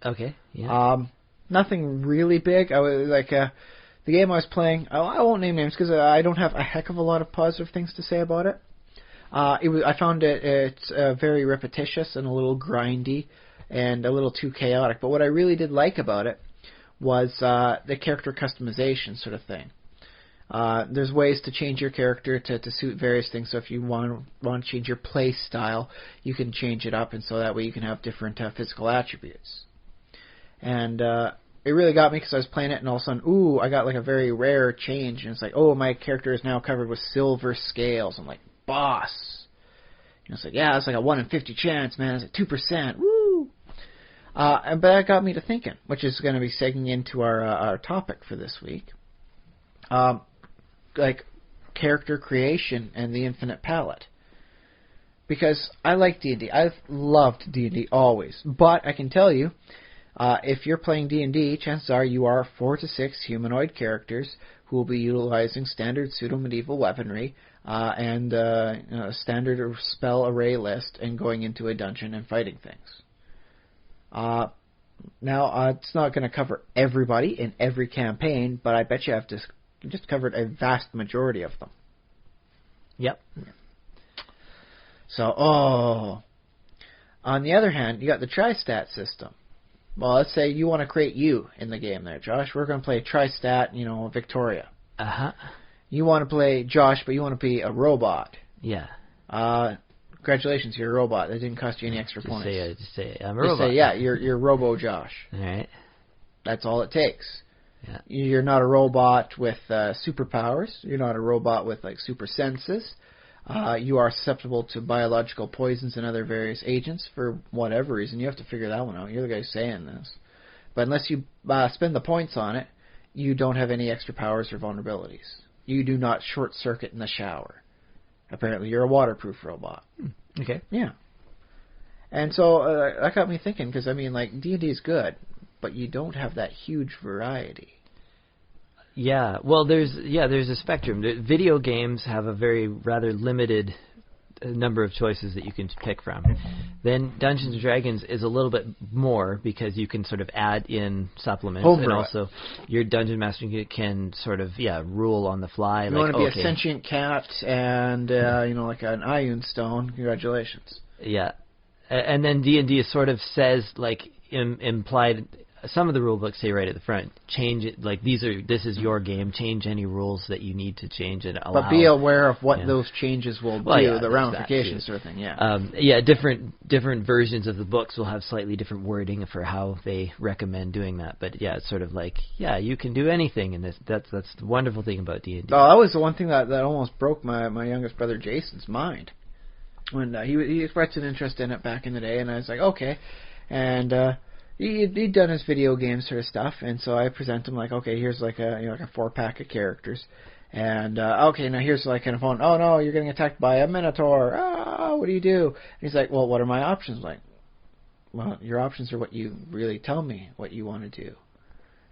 Okay, yeah. Nothing really big. I was like, the game I was playing, I won't name names because I don't have a heck of a lot of positive things to say about it. I found it's very repetitious and a little grindy and a little too chaotic. But what I really did like about it was the character customization sort of thing. There's ways to change your character to suit various things. So if you want to change your play style, you can change it up, and so that way you can have different physical attributes. And it really got me because I was playing it, and all of a sudden, I got like a very rare change, and it's like, my character is now covered with silver scales. I'm like, boss. It's like, yeah, it's like a 1 in 50 chance, man. It's like 2%. Woo! But that got me to thinking, which is going to be segueing into our topic for this week. Like character creation and the infinite palette. Because I like D&D. I've loved D&D always. But I can tell you, if you're playing D&D, chances are you are 4 to 6 humanoid characters who will be utilizing standard pseudo-medieval weaponry and a standard spell array list and going into a dungeon and fighting things. Now, it's not going to cover everybody in every campaign, but I bet you I've just covered a vast majority of them. Yep. So, on the other hand, you got the tri-stat system. Well, let's say you want to create you in the game there, Josh. We're going to play tri-stat, Victoria. Uh-huh. You want to play Josh, but you want to be a robot. Yeah. Congratulations, you're a robot. That didn't cost you any extra points. Just say I'm a robot. Just say, yeah, you're Robo Josh. All right. That's all it takes. Yeah. You're not a robot with superpowers. You're not a robot with like super senses. You are susceptible to biological poisons and other various agents for whatever reason. You have to figure that one out. You're the guy saying this. But unless you spend the points on it, you don't have any extra powers or vulnerabilities. You do not short circuit in the shower. Apparently, you're a waterproof robot. Okay. Yeah. And so that got me thinking, because I mean, like, D&D is good, but you don't have that huge variety. Yeah. Well, there's a spectrum. Video games have a rather limited number of choices that you can pick from. Then Dungeons & Dragons is a little bit more because you can sort of add in supplements. And also your Dungeon Master can sort of, rule on the fly. You want to be a sentient cat and, like an Ioun Stone. Congratulations. Yeah. And then D&D sort of says, like, implied... Some of the rule books say right at the front, change it, like, this is your game, change any rules that you need to change and allow. But be aware of what those changes will do, the ramifications sort of thing, different versions of the books will have slightly different wording for how they recommend doing that. But, it's sort of like, you can do anything in this. That's the wonderful thing about D&D. Oh, that was the one thing that almost broke my youngest brother Jason's mind. When he expressed an interest in it back in the day, and I was like, okay. And... He'd done his video game sort of stuff, and so I present him like, okay, here's like a 4-pack of characters, And okay, now here's like an opponent. Oh no, you're getting attacked by a Minotaur. Ah, what do you do? And he's like, well, what are my options? I'm like, well, your options are what you really tell me what you want to do.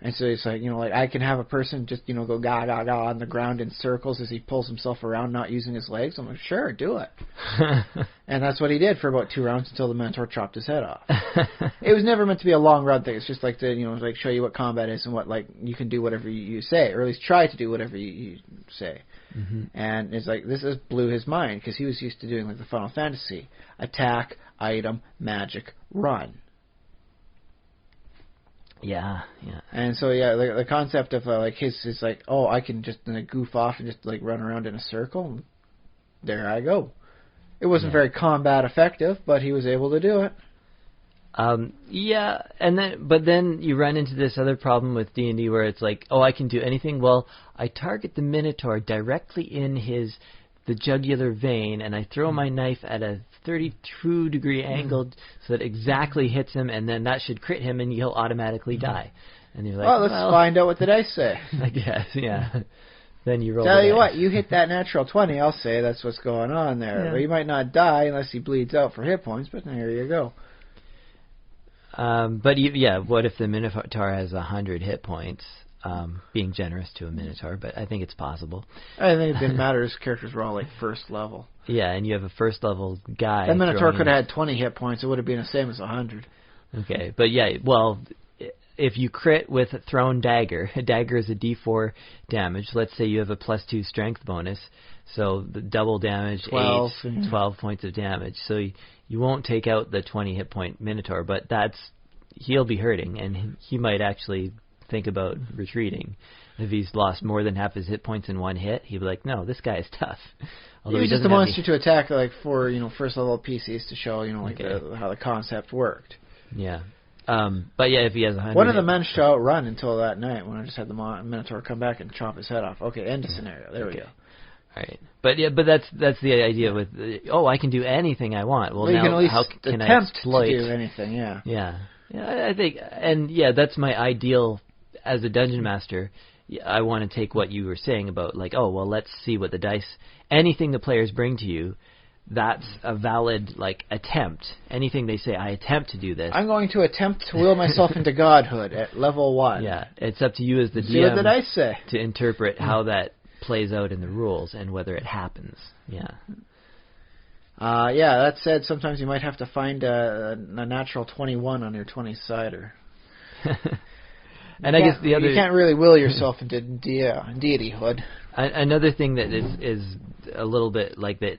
And so it's like, like I can have a person just, go ga ga ga on the ground in circles as he pulls himself around, not using his legs. I'm like, sure, do it. And that's what he did for about 2 rounds until the Minotaur chopped his head off. It was never meant to be a long run thing. It's just like to, like show you what combat is and what, like, you can do whatever you say, or at least try to do whatever you say. Mm-hmm. And it's like, this just blew his mind because he was used to doing like the Final Fantasy: attack, item, magic, run. Yeah. And so the concept of like his is like, oh, I can just goof off and just like run around in a circle. And there I go. It wasn't very combat effective, but he was able to do it. But then you run into this other problem with D&D where it's like, oh, I can do anything. Well, I target the Minotaur directly in the jugular vein, and I throw my knife at a 32-degree angle so that exactly hits him, and then that should crit him, and he'll automatically die. And you're like, well, let's find out what the dice say. I guess, yeah. Then you roll. Tell you what, you hit that natural 20, I'll say that's what's going on there. Yeah. Well, you might not die unless he bleeds out for hit points, but there you go. What if the Minotaur has 100 hit points? Being generous to a Minotaur, but I think it's possible. I think it didn't matter. His characters were all like first level. Yeah, and you have a first level guy. That Minotaur could have had 20 hit points. It would have been the same as 100. Okay, but if you crit with a thrown dagger, a dagger is a D4 damage. Let's say you have a +2 strength bonus, so the double damage, 12 points of damage. So you won't take out the 20 hit point Minotaur, but he'll be hurting, and he might actually think about retreating. If he's lost more than half his hit points in one hit, he'd be like, no, this guy is tough. Although he was just a monster to attack like for first level PCs to show how the concept worked. Yeah. If he has 100... One of the men to outrun until that night when I just had the Minotaur come back and chop his head off. Okay, end of scenario. There we go. All right. But that's the idea with, I can do anything I want. Well, now, you can at least how can attempt I exploit... to do anything, yeah. Yeah. Yeah, I think, that's my ideal as a dungeon master. I want to take what you were saying about, like, let's see what the dice, anything the players bring to you, that's a valid, like, attempt. Anything they say, I attempt to do this. I'm going to attempt to will myself into godhood at level 1. Yeah, it's up to you as the DM see what the dice say. To interpret how that plays out in the rules and whether it happens. Yeah. That said, sometimes you might have to find a natural 21 on your 20-sider. And I guess you can't really will yourself into deityhood. Another thing that is a little bit like that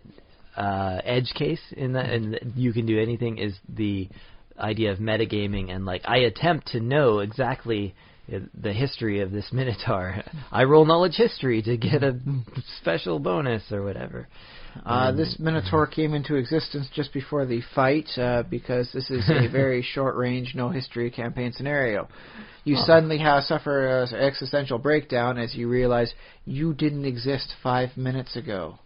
edge case in that, and you can do anything, is the idea of metagaming, and like I attempt to know exactly the history of this Minotaur. I roll knowledge history to get a special bonus or whatever. This Minotaur came into existence just before the fight because this is a very short-range, no-history campaign scenario. You suddenly suffer an existential breakdown as you realize you didn't exist 5 minutes ago.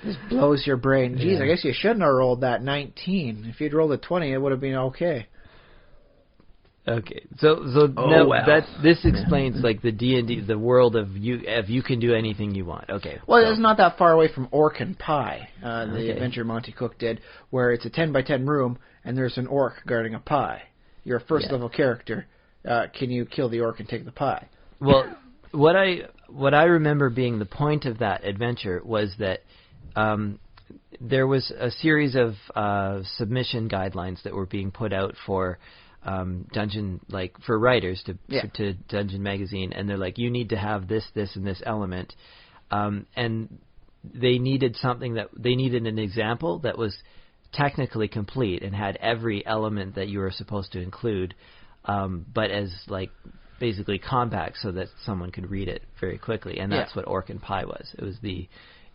This blows your brain. Geez, I guess you shouldn't have rolled that 19. If you'd rolled a 20, it would have been okay. Okay, so this explains like the D&D, the world of you can do anything you want. Okay. Well, it's not that far away from Orc and Pie, the adventure Monty Cook did, where it's a 10-by-10 room and there's an orc guarding a pie. You're a first-level character. Can you kill the orc and take the pie? Well, what I remember being the point of that adventure was that there was a series of submission guidelines that were being put out for dungeon, like for writers to Dungeon Magazine, and they're like, you need to have this, and this element, and they needed an example that was technically complete and had every element that you were supposed to include, but as like basically compact so that someone could read it very quickly, and that's what Orc and Pie was. It was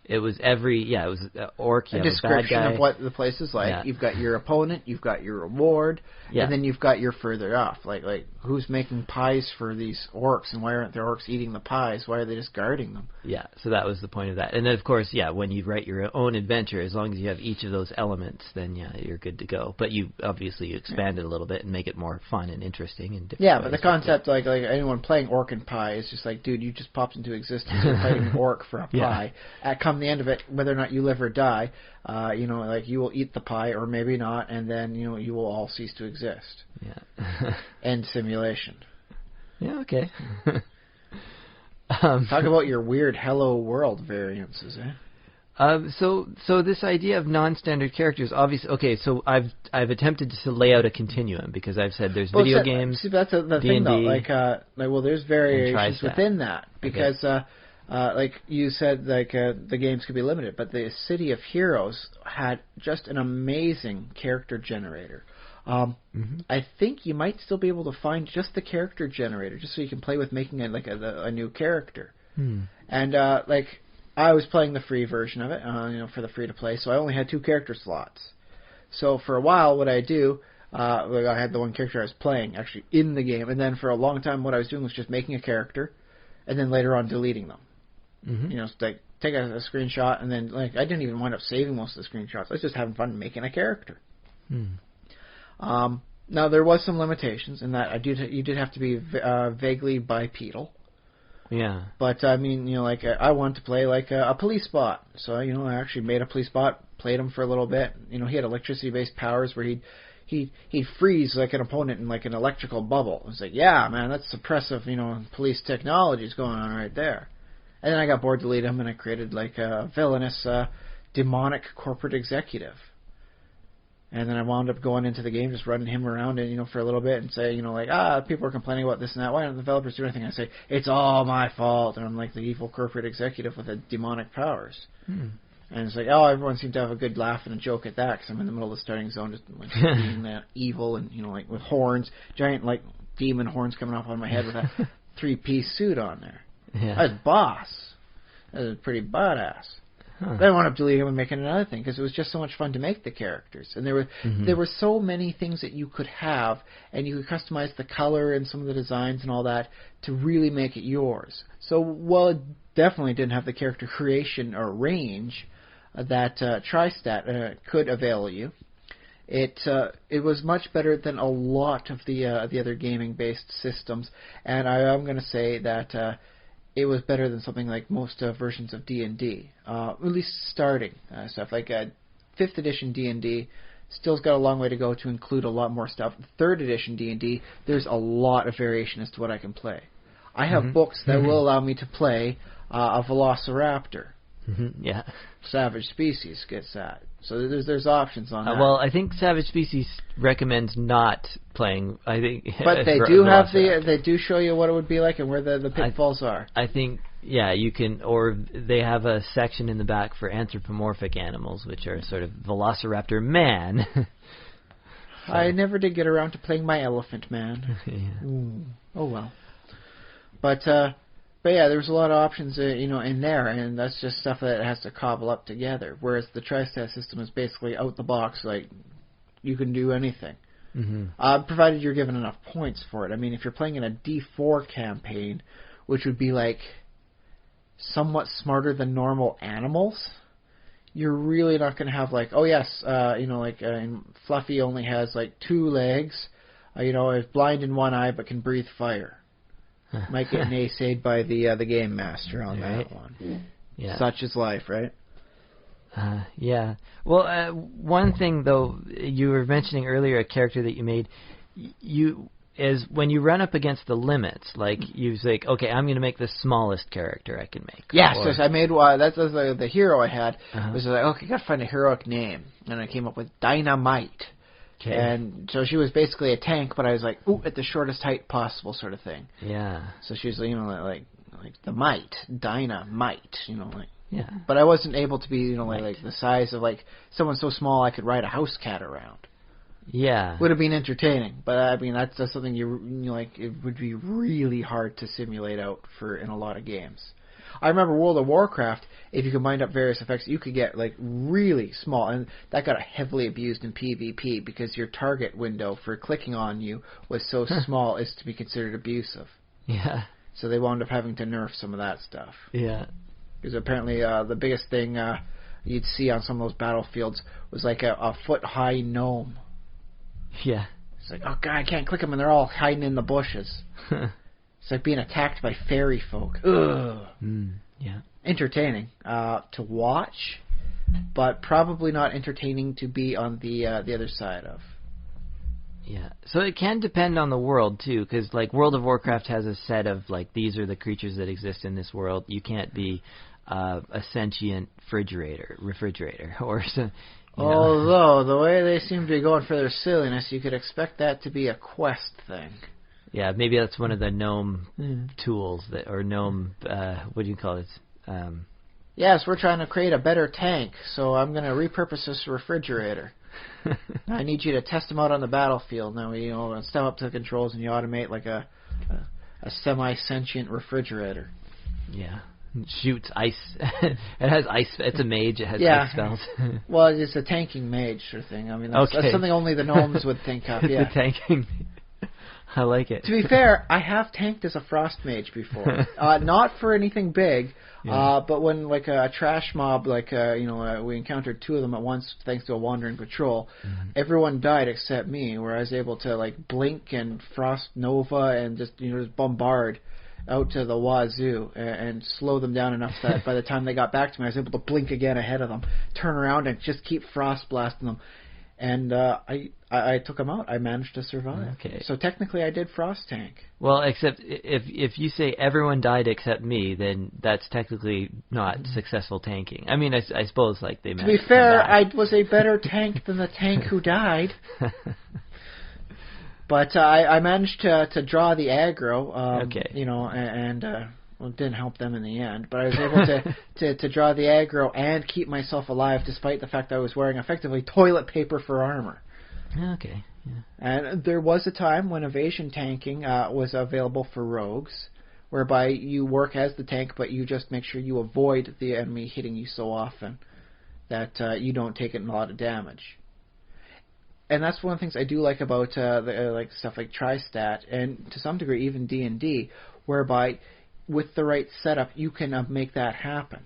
It was it was orc, you a have a bad description guy. of what the place is like. Yeah. You've got your opponent, you've got your reward, and then you've got your further off. Like who's making pies for these orcs, and why aren't the orcs eating the pies? Why are they just guarding them? Yeah, so that was the point of that. And then, of course, when you write your own adventure, as long as you have each of those elements, then, you're good to go. But you expand it a little bit and make it more fun and interesting. And different but the concept, like anyone playing orc and pie is just like, dude, you just popped into existence. You're fighting an orc for a pie. Come the end of it, whether or not you live or die, you will eat the pie or maybe not, and then, you will all cease to exist. Yeah. End simulation. Yeah, okay. Talk about your weird Hello World variances, eh? So this idea of non-standard characters, obviously, okay. So I've attempted to lay out a continuum because I've said there's video games. See, that's the thing though. There's variations within that because, like you said, the games could be limited, but the City of Heroes had just an amazing character generator. I think you might still be able to find just the character generator, just so you can play with making a new character. And I was playing the free version of it, for the free to play, so I only had 2 character slots. So for a while, what I do, I had the one character I was playing actually in the game, and then for a long time, what I was doing was just making a character, and then later on deleting them. Take a screenshot, and then I didn't even wind up saving most of the screenshots. I was just having fun making a character. Now there was some limitations in that you did have to be vaguely bipedal. Yeah. But I mean, I wanted to play a police bot, so I actually made a police bot, played him for a little bit. He had electricity-based powers where he'd freeze an opponent in an electrical bubble. It's like, yeah, man, that's suppressive, police technologies going on right there. And then I got bored, deleted him, and I created a villainous, demonic corporate executive. And then I wound up going into the game, just running him around, and for a little bit, and say, people are complaining about this and that. Why don't the developers do anything? I say, it's all my fault, and I'm like the evil corporate executive with the demonic powers. And it's like, everyone seemed to have a good laugh and a joke at that, because I'm in the middle of the starting zone, just being evil and with horns, giant demon horns coming off on my head with a 3-piece suit on there. Yeah. I was boss. That was pretty badass. Then I wound up deleting them and making another thing because it was just so much fun to make the characters, and there were so many things that you could have, and you could customize the color and some of the designs and all that to really make it yours. So while it definitely didn't have the character creation or range that TriStat could avail you, it was much better than a lot of the other gaming-based systems, and I'm going to say that. It was better than something like most versions of D&D, at least starting stuff. 5th edition D&D still's got a long way to go to include a lot more stuff. 3rd edition D&D, there's a lot of variation as to what I can play. I have books that will allow me to play a Velociraptor. Yeah. Savage Species gets that. So there's options on that. Well, I think Savage Species recommends not playing. I think, but they do have they do show you what it would be like and where the pitfalls are. I think you can, or they have a section in the back for anthropomorphic animals, which are sort of Velociraptor man. So. I never did get around to playing my Elephant Man. Oh well. But yeah, there's a lot of options, in there, and that's just stuff that it has to cobble up together. Whereas the TriStat system is basically out the box, you can do anything, provided you're given enough points for it. I mean, if you're playing in a D4 campaign, which would be somewhat smarter than normal animals, you're really not going to have Fluffy only has 2 legs, is blind in one eye but can breathe fire. Might get naysayed by the game master on that one. Yeah. Such is life, right? Yeah. Well, one thing though, you were mentioning earlier a character that you made. Is when you run up against the limits, you say, okay, I'm going to make the smallest character I can make. Yes, I made that's the hero I had. Was okay, got to find a heroic name, and I came up with Dynamite. Okay. And so she was basically a tank, but I was at the shortest height possible, sort of thing. Yeah. So she was, like the might, Dynamite, Yeah. But I wasn't able to be, the size of someone so small I could ride a house cat around. Yeah. Would have been entertaining, but I mean that's something it would be really hard to simulate out in a lot of games. I remember World of Warcraft, if you combined up various effects, you could get like really small, and that got heavily abused in PvP because your target window for clicking on you was so small as to be considered abusive. Yeah. So they wound up having to nerf some of that stuff. Yeah. Because apparently the biggest thing you'd see on some of those battlefields was like a foot-high gnome. Yeah. It's like, oh god, I can't click them, and they're all hiding in the bushes. It's like being attacked by fairy folk. Ugh. Yeah. Entertaining to watch, but probably not entertaining to be on the other side of. Yeah. So it can depend on the world too, because like World of Warcraft has a set of like these are the creatures that exist in this world. You can't be a sentient refrigerator, or so. Although the way they seem to be going for their silliness, you could expect that to be a quest thing. Yeah, maybe that's one of the gnome tools that, or gnome. What do you call it? Yes, we're trying to create a better tank, so I'm going to repurpose this refrigerator. I need you to test them out on the battlefield. Now we, step up to the controls and you automate like a semi-sentient refrigerator. Yeah, it shoots ice. It has ice. It's a mage. It has ice spells. Well, it's a tanking mage sort of thing. I mean, that's something only the gnomes would think of. Yeah, the tanking. I like it. To be fair, I have tanked as a frost mage before. Not for anything big, but when like a trash mob, like we encountered 2 of them at once thanks to a wandering patrol. Everyone died except me, where I was able to like blink and frost nova and just bombard out to the wazoo and slow them down enough that by the time they got back to me, I was able to blink again ahead of them, turn around and just keep frost blasting them. And I took them out. I managed to survive. Okay. So technically, I did frost tank. Well, except if you say everyone died except me, then that's technically not successful tanking. I mean, I suppose like they. To be fair, I was a better tank than the tank who died. But I managed to draw the aggro. Okay. Well, it didn't help them in the end, but I was able to draw the aggro and keep myself alive despite the fact that I was wearing effectively toilet paper for armor. Okay. Yeah. And there was a time when evasion tanking was available for rogues, whereby you work as the tank, but you just make sure you avoid the enemy hitting you so often that you don't take a lot of damage. And that's one of the things I do like about like stuff like Tristat, and to some degree even D&D, whereby with the right setup, you can make that happen.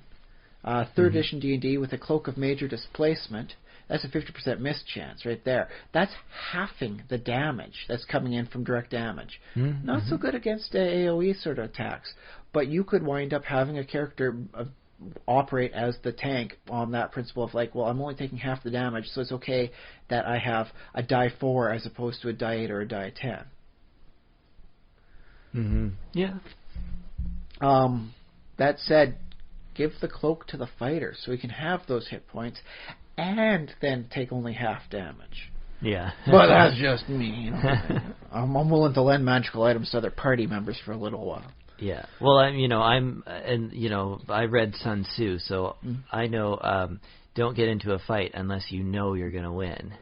3rd edition D&D with a Cloak of Major Displacement, that's a 50% miss chance right there. That's halving the damage that's coming in from direct damage. Not so good against AoE sort of attacks, but you could wind up having a character operate as the tank on that principle of like, well, I'm only taking half the damage, so it's okay that I have a die 4 as opposed to a die 8 or a die 10. Yeah. That said, give the cloak to the fighter so he can have those hit points and then take only half damage. Yeah. But that's just me. I'm willing to lend magical items to other party members for a little while. Yeah. Well, I read Sun Tzu, so I know don't get into a fight unless you know you're going to win.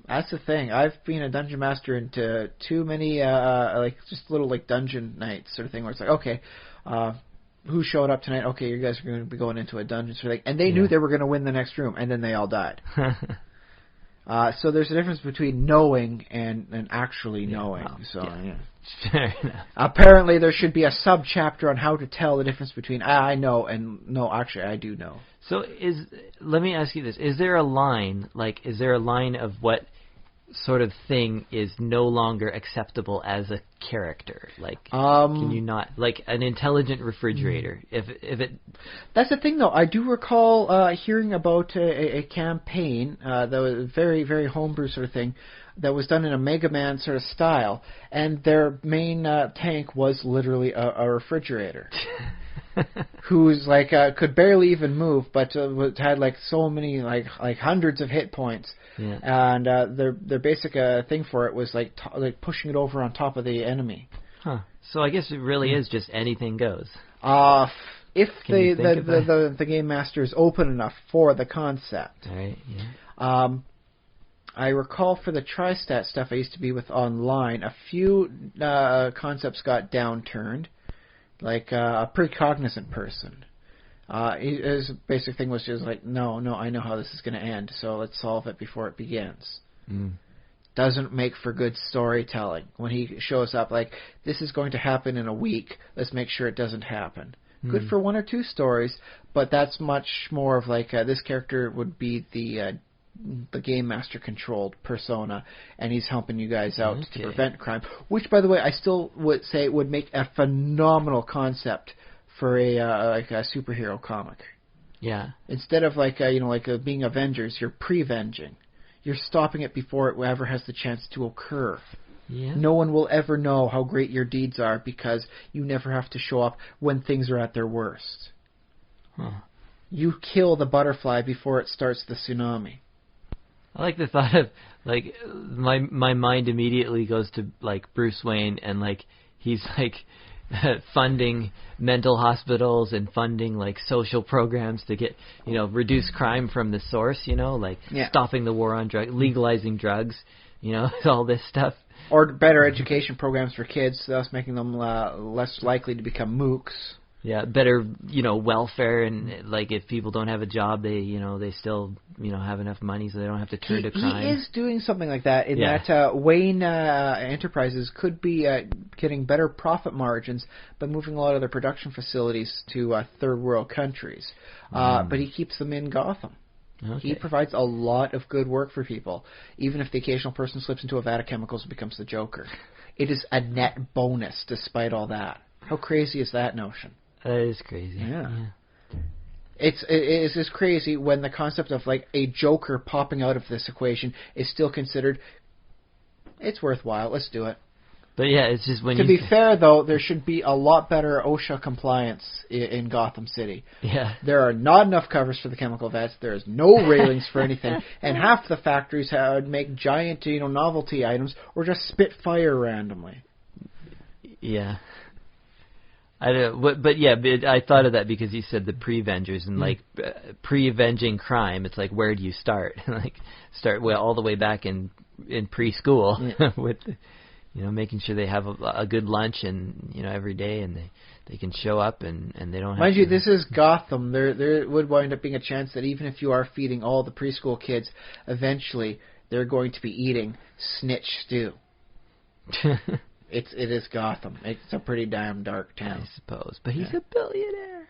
That's the thing. I've been a dungeon master into too many like just little like dungeon nights sort of thing where it's like, okay, who showed up tonight? Okay, you guys are going to be going into a dungeon sort of thing, and they knew they were going to win the next room, and then they all died. So there's a difference between knowing and actually knowing. Fair enough. Apparently, there should be a sub-chapter on how to tell the difference between I know and no, actually, I do know. So let me ask you this. Is there a line of what sort of thing is no longer acceptable as a character? Like, can you not, like an intelligent refrigerator, if it... That's the thing, though. I do recall hearing about a campaign that was very, very homebrew sort of thing that was done in a Mega Man sort of style, and their main tank was literally a refrigerator. Who's like could barely even move, but had like so many like hundreds of hit points, and their basic thing for it was like pushing it over on top of the enemy. So I guess it really is just anything goes. If the game master is open enough for the concept. All right. Yeah. I recall for the Tristat stuff I used to be with online, a few concepts got downturned like a precognizant person. His basic thing was just like, no, I know how this is going to end, so let's solve it before it begins. Doesn't make for good storytelling. When he shows up, like, this is going to happen in a week, let's make sure it doesn't happen. Good for 1 or 2 stories, but that's much more of like, this character would be the game master controlled persona, and he's helping you guys out to prevent crime, which, by the way, I still would say would make a phenomenal concept for a superhero comic. Yeah. Instead of being Avengers, you're pre-venging. You're stopping it before it ever has the chance to occur. Yeah. No one will ever know how great your deeds are because you never have to show up when things are at their worst. You kill the butterfly before it starts the tsunami. I like the thought of, like, my mind immediately goes to, like, Bruce Wayne, and, like, he's, like, funding mental hospitals and funding, like, social programs to get, reduce crime from the source, stopping the war on drugs, legalizing drugs, all this stuff. Or better education programs for kids, thus making them less likely to become mooks. Yeah, better, welfare, and like if people don't have a job, they still, have enough money so they don't have to turn to crime. He is doing something like that in that Wayne Enterprises could be getting better profit margins by moving a lot of their production facilities to third world countries. But he keeps them in Gotham. Okay. He provides a lot of good work for people, even if the occasional person slips into a vat of chemicals and becomes the Joker. It is a net bonus despite all that. How crazy is that notion? That is crazy. Yeah. It's just crazy when the concept of like a Joker popping out of this equation is still considered, it's worthwhile, let's do it. But yeah, it's just when to be fair, though, there should be a lot better OSHA compliance in Gotham City. Yeah. There are not enough covers for the chemical vats. There is no railings for anything. And half the factories would make giant, novelty items or just spit fire randomly. Yeah. I don't, but I thought of that because you said the pre-vengers and like pre-avenging crime. It's like, where do you start? Like start all the way back in preschool with making sure they have a good lunch and every day, and they can show up and they don't have. Mind you, this is Gotham. There would wind up being a chance that even if you are feeding all the preschool kids, eventually they're going to be eating snitch stew. It is Gotham. It's a pretty damn dark town, I suppose. But he's a billionaire.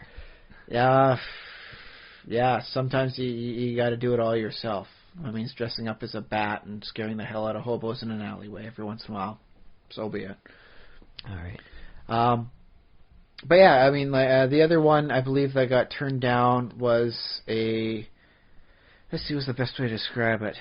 Yeah. Sometimes you got to do it all yourself. I mean, dressing up as a bat and scaring the hell out of hobos in an alleyway every once in a while. So be it. All right. But yeah, I mean, the other one I believe that got turned down was a. Let's see, what's the best way to describe it?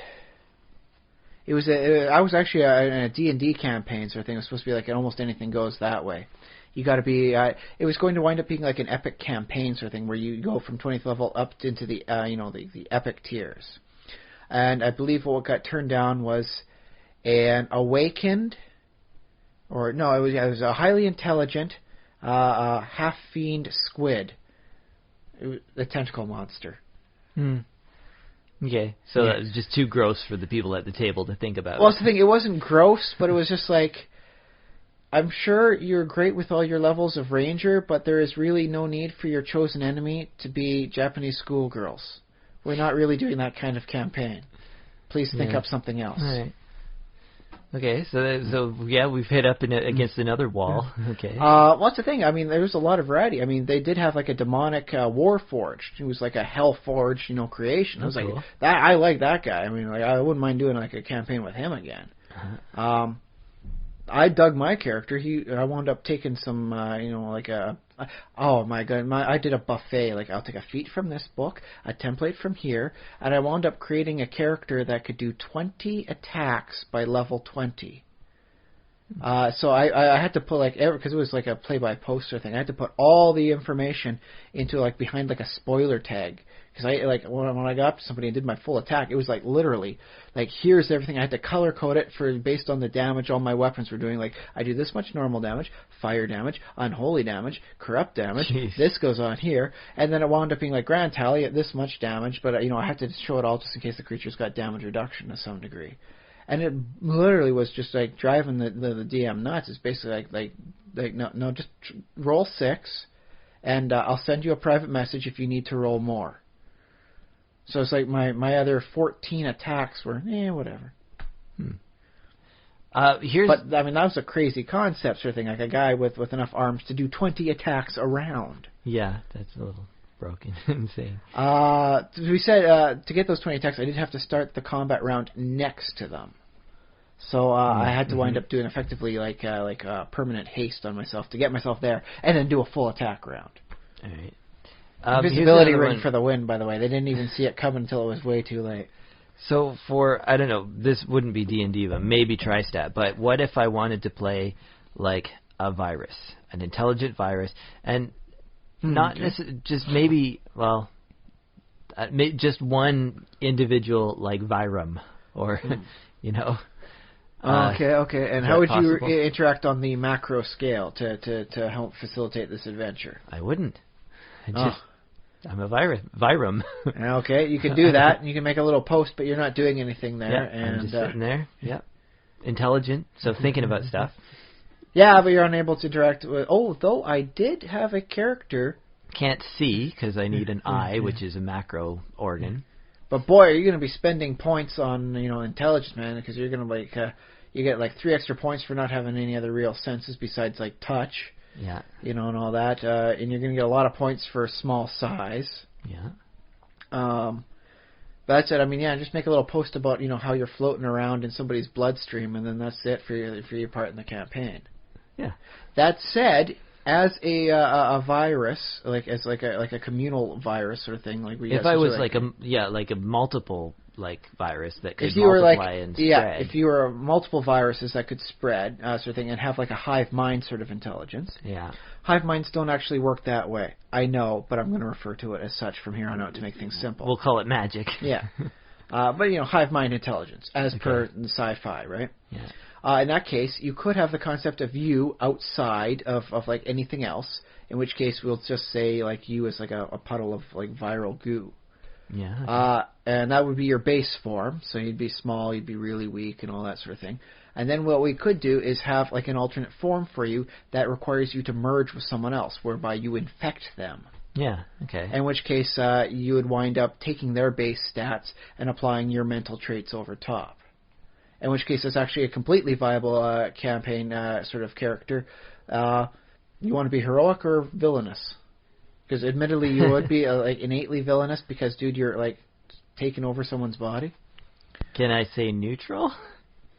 I was actually in a D&D campaign sort of thing. It was supposed to be like almost anything goes that way. You got to be. It was going to wind up being like an epic campaign sort of thing where you go from 20th level up into the the epic tiers. And I believe what got turned down was an awakened, or no, it was a highly intelligent half fiend squid, the tentacle monster. Okay, so that was just too gross for the people at the table to think about. Well, that's the thing. It wasn't gross, but it was just like, I'm sure you're great with all your levels of ranger, but there is really no need for your chosen enemy to be Japanese schoolgirls. We're not really doing that kind of campaign. Please think up something else. All right. Okay, so we've hit up against another wall. Okay. What's the thing? I mean, there was a lot of variety. I mean, they did have like a demonic Warforged. He was like a Hellforged, creation. I was cool. like, that I like that guy. I mean, like I wouldn't mind doing like a campaign with him again. I dug my character. I wound up taking some, oh my god, I did a buffet. Like, I'll take a feat from this book, a template from here, and I wound up creating a character that could do 20 attacks by level 20. So I had to put because it was like a play-by-poster thing. I had to put all the information into behind a spoiler tag. Because when I got up to somebody and did my full attack, it was literally here's everything. I had to color code it based on the damage all my weapons were doing. I do this much normal damage, fire damage, unholy damage, corrupt damage. Jeez. This goes on here, and then it wound up being grand tally at this much damage. But I had to show it all just in case the creatures got damage reduction to some degree. And it literally was just like driving the DM nuts. It's basically like no, just roll 6, and I'll send you a private message if you need to roll more. So it's like my other 14 attacks were whatever. But I mean, that was a crazy concept sort of thing, like a guy with enough arms to do 20 attacks around. Yeah, that's a little broken. Insane. We said to get those 20 attacks, I did have to start the combat round next to them. So I had to wind up doing effectively like permanent haste on myself to get myself there, and then do a full attack round. All right. Visibility ring for the win, by the way. They didn't even see it coming until it was way too late. So I don't know, this wouldn't be D&D, but maybe TriStat, but what if I wanted to play like a virus, an intelligent virus, and not necessarily, just maybe, just one individual like Virum, or, you know. Okay. And how would you interact on the macro scale to help facilitate this adventure? I wouldn't. I'm a Virum. Okay, you can do that, and you can make a little post, but you're not doing anything there. Yeah, I'm just sitting there. Yep. Intelligent, so thinking about stuff. Yeah, but you're unable to interact with... Oh, though I did have a character... Can't see, because I need an eye, which is a macro organ. But boy, are you going to be spending points on, intelligence, man, because you're going to, you get, 3 extra points for not having any other real senses besides, touch. Yeah. And all that. And you're going to get a lot of points for small size. Yeah. But that's it. I mean, just make a little post about, how you're floating around in somebody's bloodstream, and then that's it for your part in the campaign. Yeah. That said, as a virus, as a communal virus sort of thing, if I was a multiple virus that could multiply and spread. Yeah, if you were multiple viruses that could spread, sort of thing, and have a hive mind sort of intelligence. Yeah. Hive minds don't actually work that way. I know, but I'm going to refer to it as such from here on out to make things simple. We'll call it magic. Yeah. But hive mind intelligence, as per the sci-fi, right? Yeah. In that case, you could have the concept of you outside of anything else, in which case we'll just say you as a puddle of viral goo. Yeah. Okay. And that would be your base form, so you'd be small, you'd be really weak, and all that sort of thing. And then what we could do is have an alternate form for you that requires you to merge with someone else, whereby you infect them. Yeah, okay. In which case you would wind up taking their base stats and applying your mental traits over top. In which case it's actually a completely viable campaign sort of character. You want to be heroic or villainous? Because admittedly you would be innately villainous because, dude, you're taking over someone's body. Can I say neutral?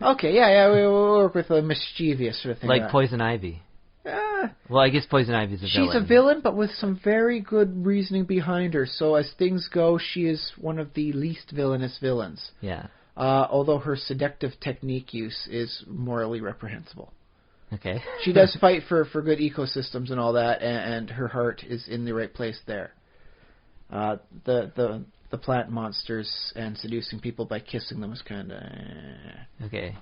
Okay, yeah, we'll work with a mischievous sort of thing. Like Poison Ivy. Well, I guess Poison Ivy's a villain. She's a villain, but with some very good reasoning behind her. So as things go, she is one of the least villainous villains. Yeah. Although her seductive technique use is morally reprehensible. Okay. She does fight for good ecosystems and all that, and her heart is in the right place there. The plant monsters and seducing people by kissing them is kind of... Okay.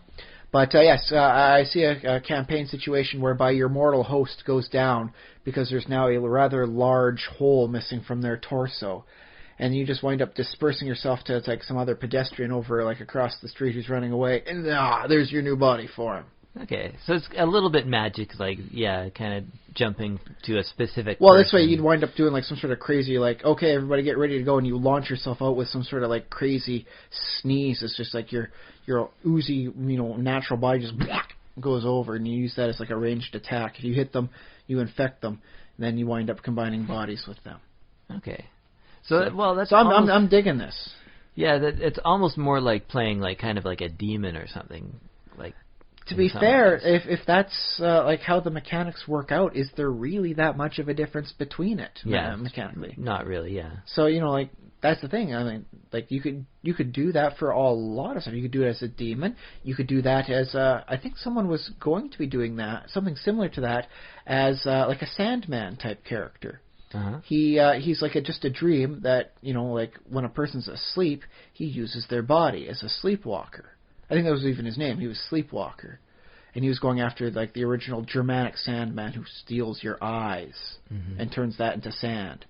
But yes, I see a campaign situation whereby your mortal host goes down because there's now a rather large hole missing from their torso. And you just wind up dispersing yourself to some other pedestrian over across the street who's running away, and there's your new body form. Okay, so it's a little bit magic, kind of jumping to a specific Well, person. this way you'd wind up doing some sort of crazy, okay, everybody get ready to go, and you launch yourself out with some sort of crazy sneeze. It's just your oozy, natural body just goes over, and you use that as a ranged attack. If you hit them, you infect them, and then you wind up combining bodies with them. Okay. So that's. So I'm digging this. Yeah, it's almost more like playing kind of like a demon or something. To be fair, if that's how the mechanics work out, is there really that much of a difference between it mechanically? Not really, yeah. So that's the thing. I mean, you could do that for a lot of stuff. You could do it as a demon. You could do that as I think someone was going to be doing that, something similar to that, as a Sandman type character. Uh-huh. He's just a dream that when a person's asleep, he uses their body as a sleepwalker. I think that was even his name. He was Sleepwalker. And he was going after, the original Germanic Sandman who steals your eyes and turns that into sand.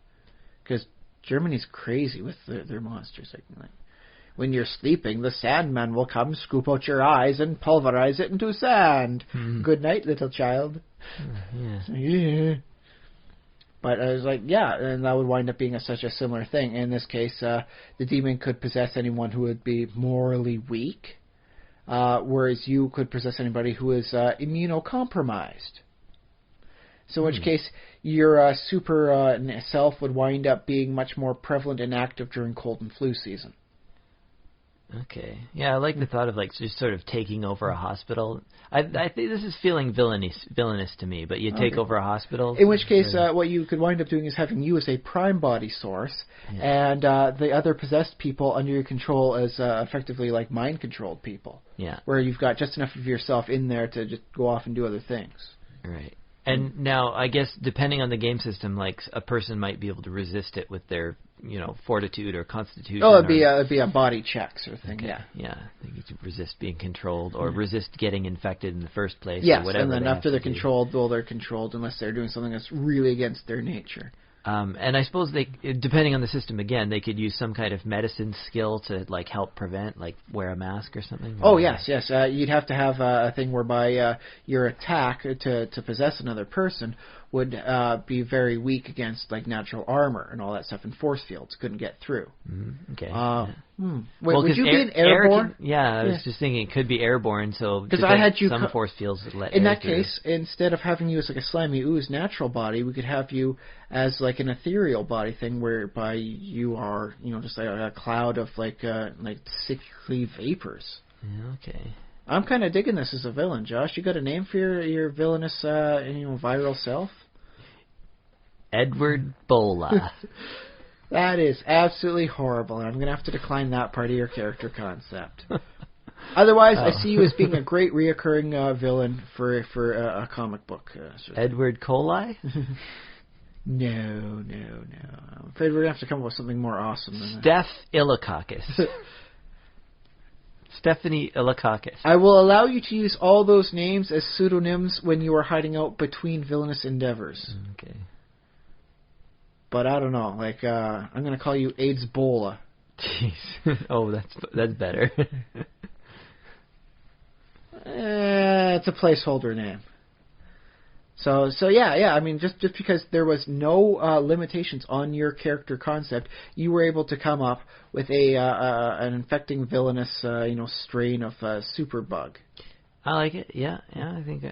Because Germany's crazy with their monsters. When you're sleeping, the Sandman will come, scoop out your eyes, and pulverize it into sand. Good night, little child. Yeah. But I was like, yeah, and that would wind up being such a similar thing. In this case, the demon could possess anyone who would be morally weak, whereas you could possess anybody who is immunocompromised. So in which case, your super self would wind up being much more prevalent and active during cold and flu season. Okay. Yeah, I like the thought of like just sort of taking over a hospital. I think this is feeling villainous to me, but you take over a hospital. In which case, what you could wind up doing is having you as a prime body source, and the other possessed people under your control as effectively like mind-controlled people. Yeah. Where you've got just enough of yourself in there to just go off and do other things. Right. And now, I guess, depending on the game system, like a person might be able to resist it with their, fortitude or constitution. Oh, it'd be a body check sort of thing. Okay. Yeah. They get to resist being controlled or resist getting infected in the first place. Yes, or whatever. And then after they're controlled, they're controlled unless they're doing something that's really against their nature. And I suppose depending on the system again, they could use some kind of medicine skill to like help prevent, like wear a mask or something. Oh yes. You'd have to have a thing whereby your attack to possess another person would be very weak against like natural armor and all that stuff, and force fields couldn't get through. Okay. Wait, would you be an airborne? I was just thinking it could be airborne, so because I had you some force fields that let in air that through. case, instead of having you as like a slimy ooze natural body, we could have you as like an ethereal body thing, whereby you are just like a cloud of like sickly vapors. Yeah, okay. I'm kind of digging this as a villain, Josh. You got a name for your villainous viral self? Edward Bola. That is absolutely horrible, and I'm going to have to decline that part of your character concept. Otherwise, I see you as being a great reoccurring villain for a comic book. Edward Coli? No. I'm afraid we're going to have to come up with something more awesome than Steph Illicoccus. Stephanie Illicoccus. I will allow you to use all those names as pseudonyms when you are hiding out between villainous endeavors. Okay. But I don't know. Like, I'm going to call you AIDS Bola. Jeez. Oh, that's better. It's a placeholder name. So yeah. I mean, just because there was no limitations on your character concept, you were able to come up with an infecting villainous, strain of superbug. I like it. Yeah. I think.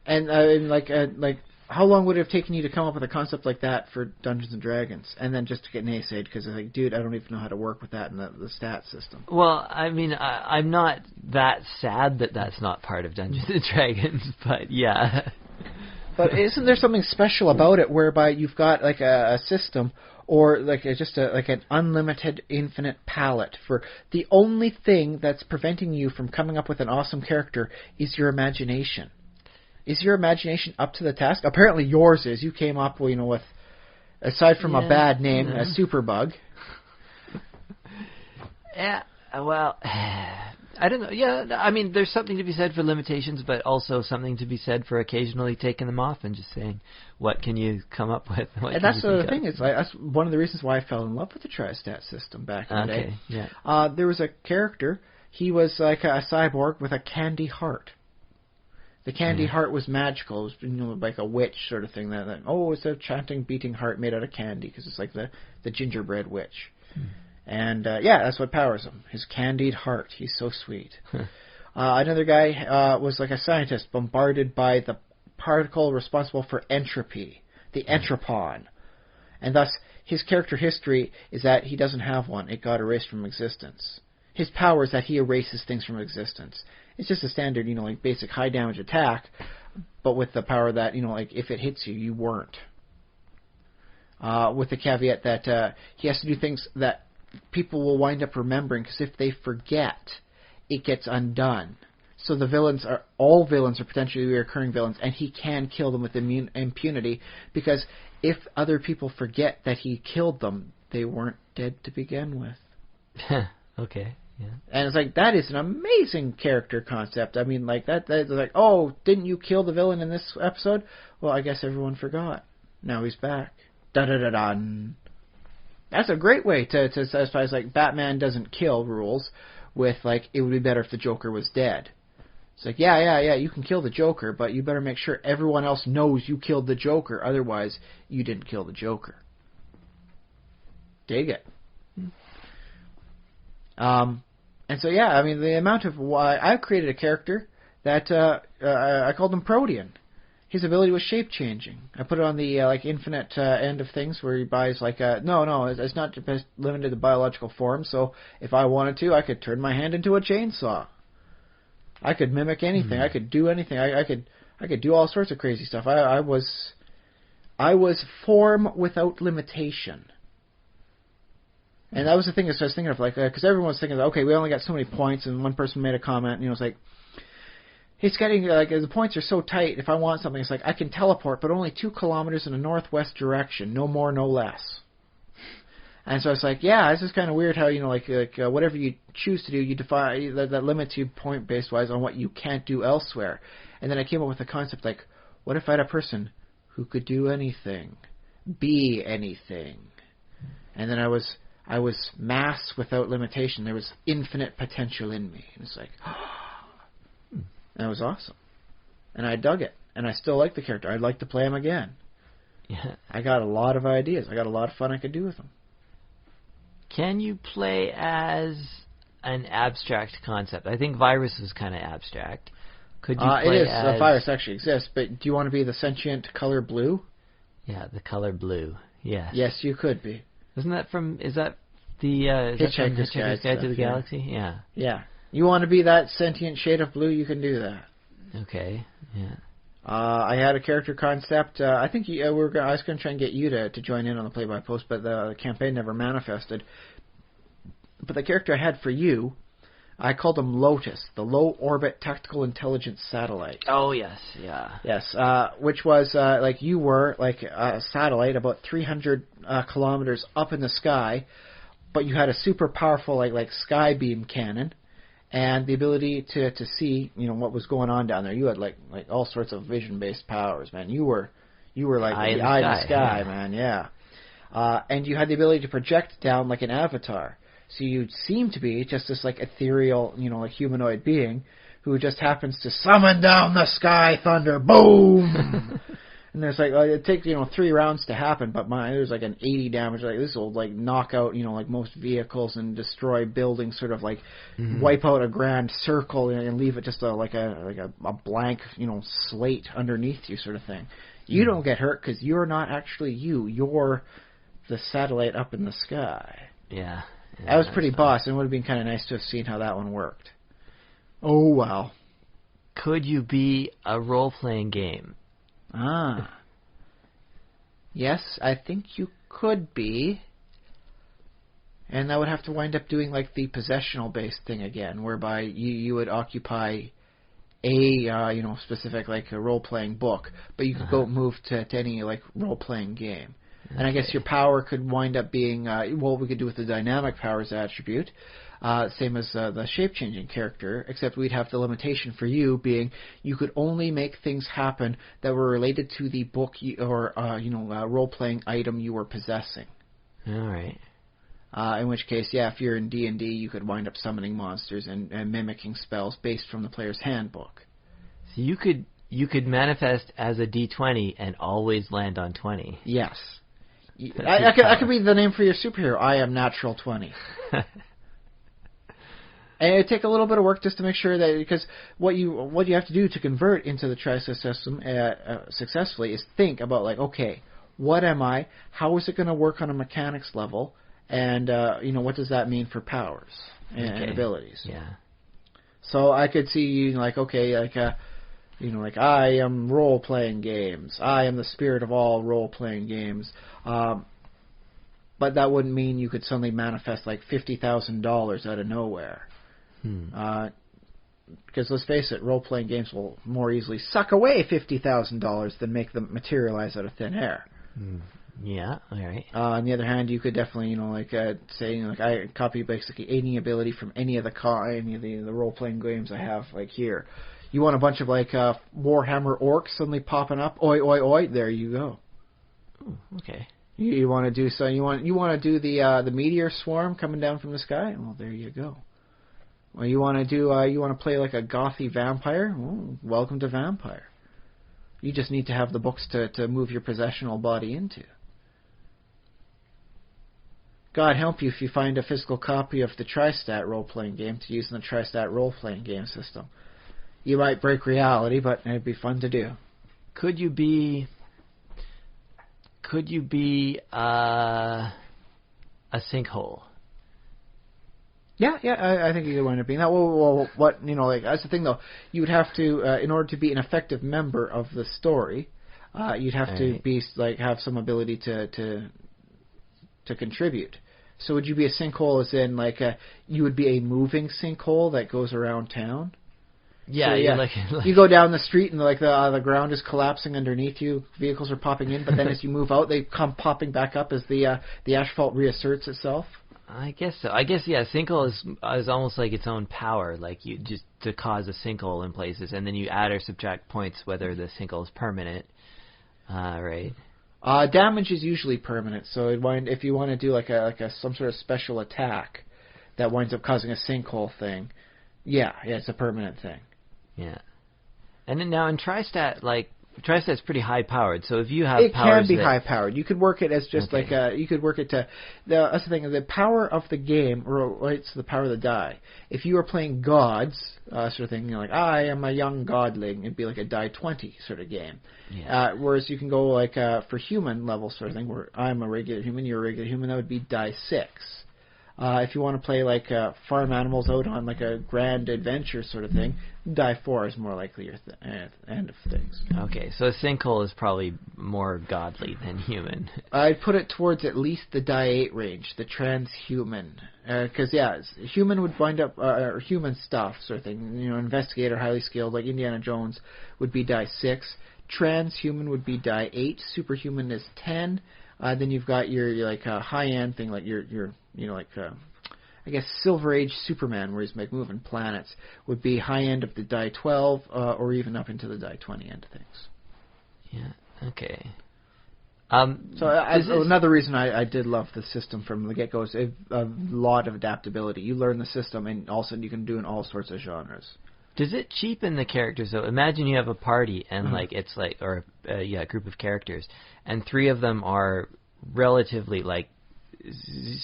And like. How long would it have taken you to come up with a concept like that for Dungeons & Dragons? And then just to get naysayed because it's like, dude, I don't even know how to work with that in the stat system. Well, I mean, I'm not that sad that that's not part of Dungeons & Dragons, but yeah. But isn't there something special about it whereby you've got like a system or like an unlimited infinite palette for the only thing that's preventing you from coming up with an awesome character is your imagination? Is your imagination up to the task? Apparently yours is. You came up with, aside from a bad name, a superbug. Yeah, well, I don't know. Yeah, I mean, there's something to be said for limitations, but also something to be said for occasionally taking them off and just saying, what can you come up with? And that's the thing. It's like, that's one of the reasons why I fell in love with the Tri-Stat system back in the day. Yeah. There was a character. He was like a cyborg with a candy heart. The candy heart was magical. It was like a witch sort of thing. That it's a chanting, beating heart made out of candy because it's like the gingerbread witch. And that's what powers him. His candied heart. He's so sweet. Another guy was like a scientist bombarded by the particle responsible for entropy, the entropon. And thus, his character history is that he doesn't have one. It got erased from existence. His power is that he erases things from existence. It's just a standard, like basic high damage attack, but with the power that, like if it hits you, you weren't. With the caveat that he has to do things that people will wind up remembering, because if they forget, it gets undone. So all villains are potentially recurring villains, and he can kill them with impunity, because if other people forget that he killed them, they weren't dead to begin with. Okay. Yeah. And it's like, that is an amazing character concept. I mean, like, that's like, oh, didn't you kill the villain in this episode? Well, I guess everyone forgot. Now he's back. Da-da-da-dun. That's a great way to satisfy like Batman doesn't kill rules with like it would be better if the Joker was dead. It's like yeah, you can kill the Joker, but you better make sure everyone else knows you killed the Joker, otherwise you didn't kill the Joker. Dig it. And so yeah, I mean the amount of why I've created a character that I called him Protean. His ability was shape changing. I put it on the like infinite end of things where he buys like no, it's not just limited to biological form. So if I wanted to, I could turn my hand into a chainsaw. I could mimic anything. I could do anything. I could do all sorts of crazy stuff. I was form without limitation. And that was the thing I was thinking of, like, because everyone's thinking, okay, we only got so many points, and one person made a comment, it's like, he's getting, like, the points are so tight, if I want something, it's like, I can teleport, but only 2 kilometers in a northwest direction, no more, no less. And so it's like, yeah, this is kind of weird how, whatever you choose to do, you define, that limits you point-based wise on what you can't do elsewhere. And then I came up with a concept like, what if I had a person who could do anything, be anything? And then I was mass without limitation. There was infinite potential in me. And it's like, that was awesome. And I dug it. And I still like the character. I'd like to play him again. Yeah. I got a lot of ideas. I got a lot of fun I could do with him. Can you play as an abstract concept? I think virus is kind of abstract. Could you play it is. as... Virus actually exists, but do you want to be the sentient color blue? Yeah, the color blue. Yes. Yes, you could be. Isn't that from... Is that the... Hitchhiker's Guide to the Galaxy? Yeah. Yeah. You want to be that sentient shade of blue, you can do that. Okay. Yeah. I had a character concept. I think I was going to try and get you to join in on the play-by-post, but the campaign never manifested. But the character I had for you, I called him Lotus, the low-orbit tactical intelligence satellite. Oh, yes. Yeah. Yes, which was like you were like a satellite about 300 kilometers up in the sky, but you had a super powerful like sky beam cannon. And the ability to see, what was going on down there. You had like all sorts of vision-based powers, man. You were like the eye in the sky, man. Yeah. And you had the ability to project down like an avatar. So you seem to be just this like ethereal, like humanoid being who just happens to summon down the sky thunder, boom. And there's like it takes 3 rounds to happen, but there's like an 80 damage. Like this will like knock out like most vehicles and destroy buildings, sort of like wipe out a grand circle and leave it just a blank slate underneath you, sort of thing. You don't get hurt because you're not actually you. You're the satellite up in the sky. Yeah. That was pretty boss, and it would have been kind of nice to have seen how that one worked. Oh well. Could you be a role-playing game? Yes, I think you could be. And that would have to wind up doing like the possessional-based thing again, whereby you would occupy a specific like a role-playing book, but you could go move to any like role-playing game. Okay. And I guess your power could wind up being what we could do with the dynamic powers attribute. Same as the shape-changing character, except we'd have the limitation for you being you could only make things happen that were related to the book or role-playing item you were possessing. All right. In which case, yeah, if you're in D&D, you could wind up summoning monsters and mimicking spells based from the player's handbook. So you could manifest as a D20 and always land on 20. Yes. I could be the name for your superhero. I am Natural 20. And it would take a little bit of work just to make sure that, because what you have to do to convert into the Trisus system successfully is think about like, okay, what am I? How is it going to work on a mechanics level? And what does that mean for powers and abilities? Yeah. So I could see you like, okay, like like I am role playing games. I am the spirit of all role playing games. But that wouldn't mean you could suddenly manifest like $50,000 out of nowhere. Because let's face it, role-playing games will more easily suck away $50,000 than make them materialize out of thin air. Yeah, all right. On the other hand, you could definitely, say, I copy basically any ability from any of the role-playing games I have, like here. You want a bunch of Warhammer orcs suddenly popping up? Oi, oi, oi! There you go. Ooh, okay. You want to do so? You want to do the meteor swarm coming down from the sky? Well, there you go. Well, you want to play like a gothy vampire? Well, welcome to Vampire. You just need to have the books to move your possessional body into. God help you if you find a physical copy of the TriStat role-playing game to use in the TriStat role-playing game system. You might break reality, but it'd be fun to do. Could you be a sinkhole? Yeah, I think you could wind up being that. Well, what that's the thing though. You would have to, in order to be an effective member of the story, you'd have to be have some ability to contribute. So would you be a sinkhole as in you would be a moving sinkhole that goes around town? Yeah, so, yeah. You go down the street and the ground is collapsing underneath you. Vehicles are popping in, but then as you move out, they come popping back up as the asphalt reasserts itself. I guess so. I guess sinkhole is almost like its own power, like you just to cause a sinkhole in places, and then you add or subtract points whether the sinkhole is permanent. Right. Damage is usually permanent, so if you want to do some sort of special attack that winds up causing a sinkhole thing, yeah, it's a permanent thing. Yeah. And then now in TriStat, TriStat's pretty high powered, so if you have it powers can be high powered. You could work it as just you could work it to that's the thing. The power of the game relates to the power of the die. If you were playing gods, sort of thing, I am a young godling, it'd be like a die 20 sort of game. Yeah. Whereas you can go for human level sort of thing, where I'm a regular human, you're a regular human, that would be die 6. If you want to play farm animals out on a grand adventure sort of thing, die 4 is more likely your end of things. Okay, so a sinkhole is probably more godly than human. I'd put it towards at least the die 8 range, the transhuman. Because, human would wind up, or human stuff sort of thing. Investigator, highly skilled, like Indiana Jones, would be die 6. Transhuman would be die 8. Superhuman is 10. Then you've got your high-end thing, I guess Silver Age Superman, where he's moving planets, would be high end of the die 12, or even up into the die 20 end of things. Yeah. Okay. Another reason I did love the system from the get-go is a lot of adaptability. You learn the system, and all of a sudden you can do in all sorts of genres. Does it cheapen the characters though? Imagine you have a party and a group of characters, and 3 of them are relatively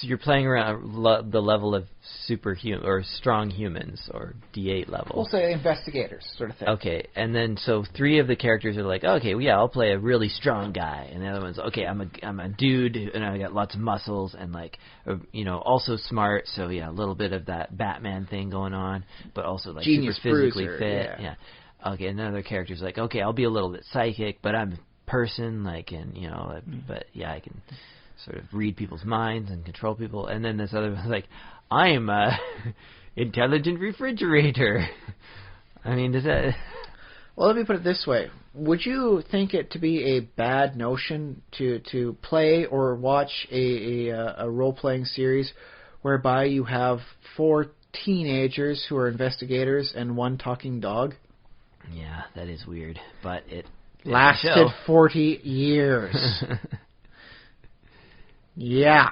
you're playing around the level of superhuman or strong humans or D8 level. We'll say investigators sort of thing. Okay, and then so 3 of the characters are okay, well, yeah, I'll play a really strong guy, and the other one's okay, I'm a dude and I got lots of muscles and also smart, so yeah, a little bit of that Batman thing going on, but also Genius super physically bruiser, fit. Yeah. Okay, and another character's okay, I'll be a little bit psychic, but I'm a person, but yeah, I can sort of read people's minds and control people. And then this other one's I'm a intelligent refrigerator. I mean, does that... Well, let me put it this way. Would you think it to be a bad notion to play or watch a role-playing series whereby you have 4 teenagers who are investigators and 1 talking dog? Yeah, that is weird, but it lasted 40 years. Yeah.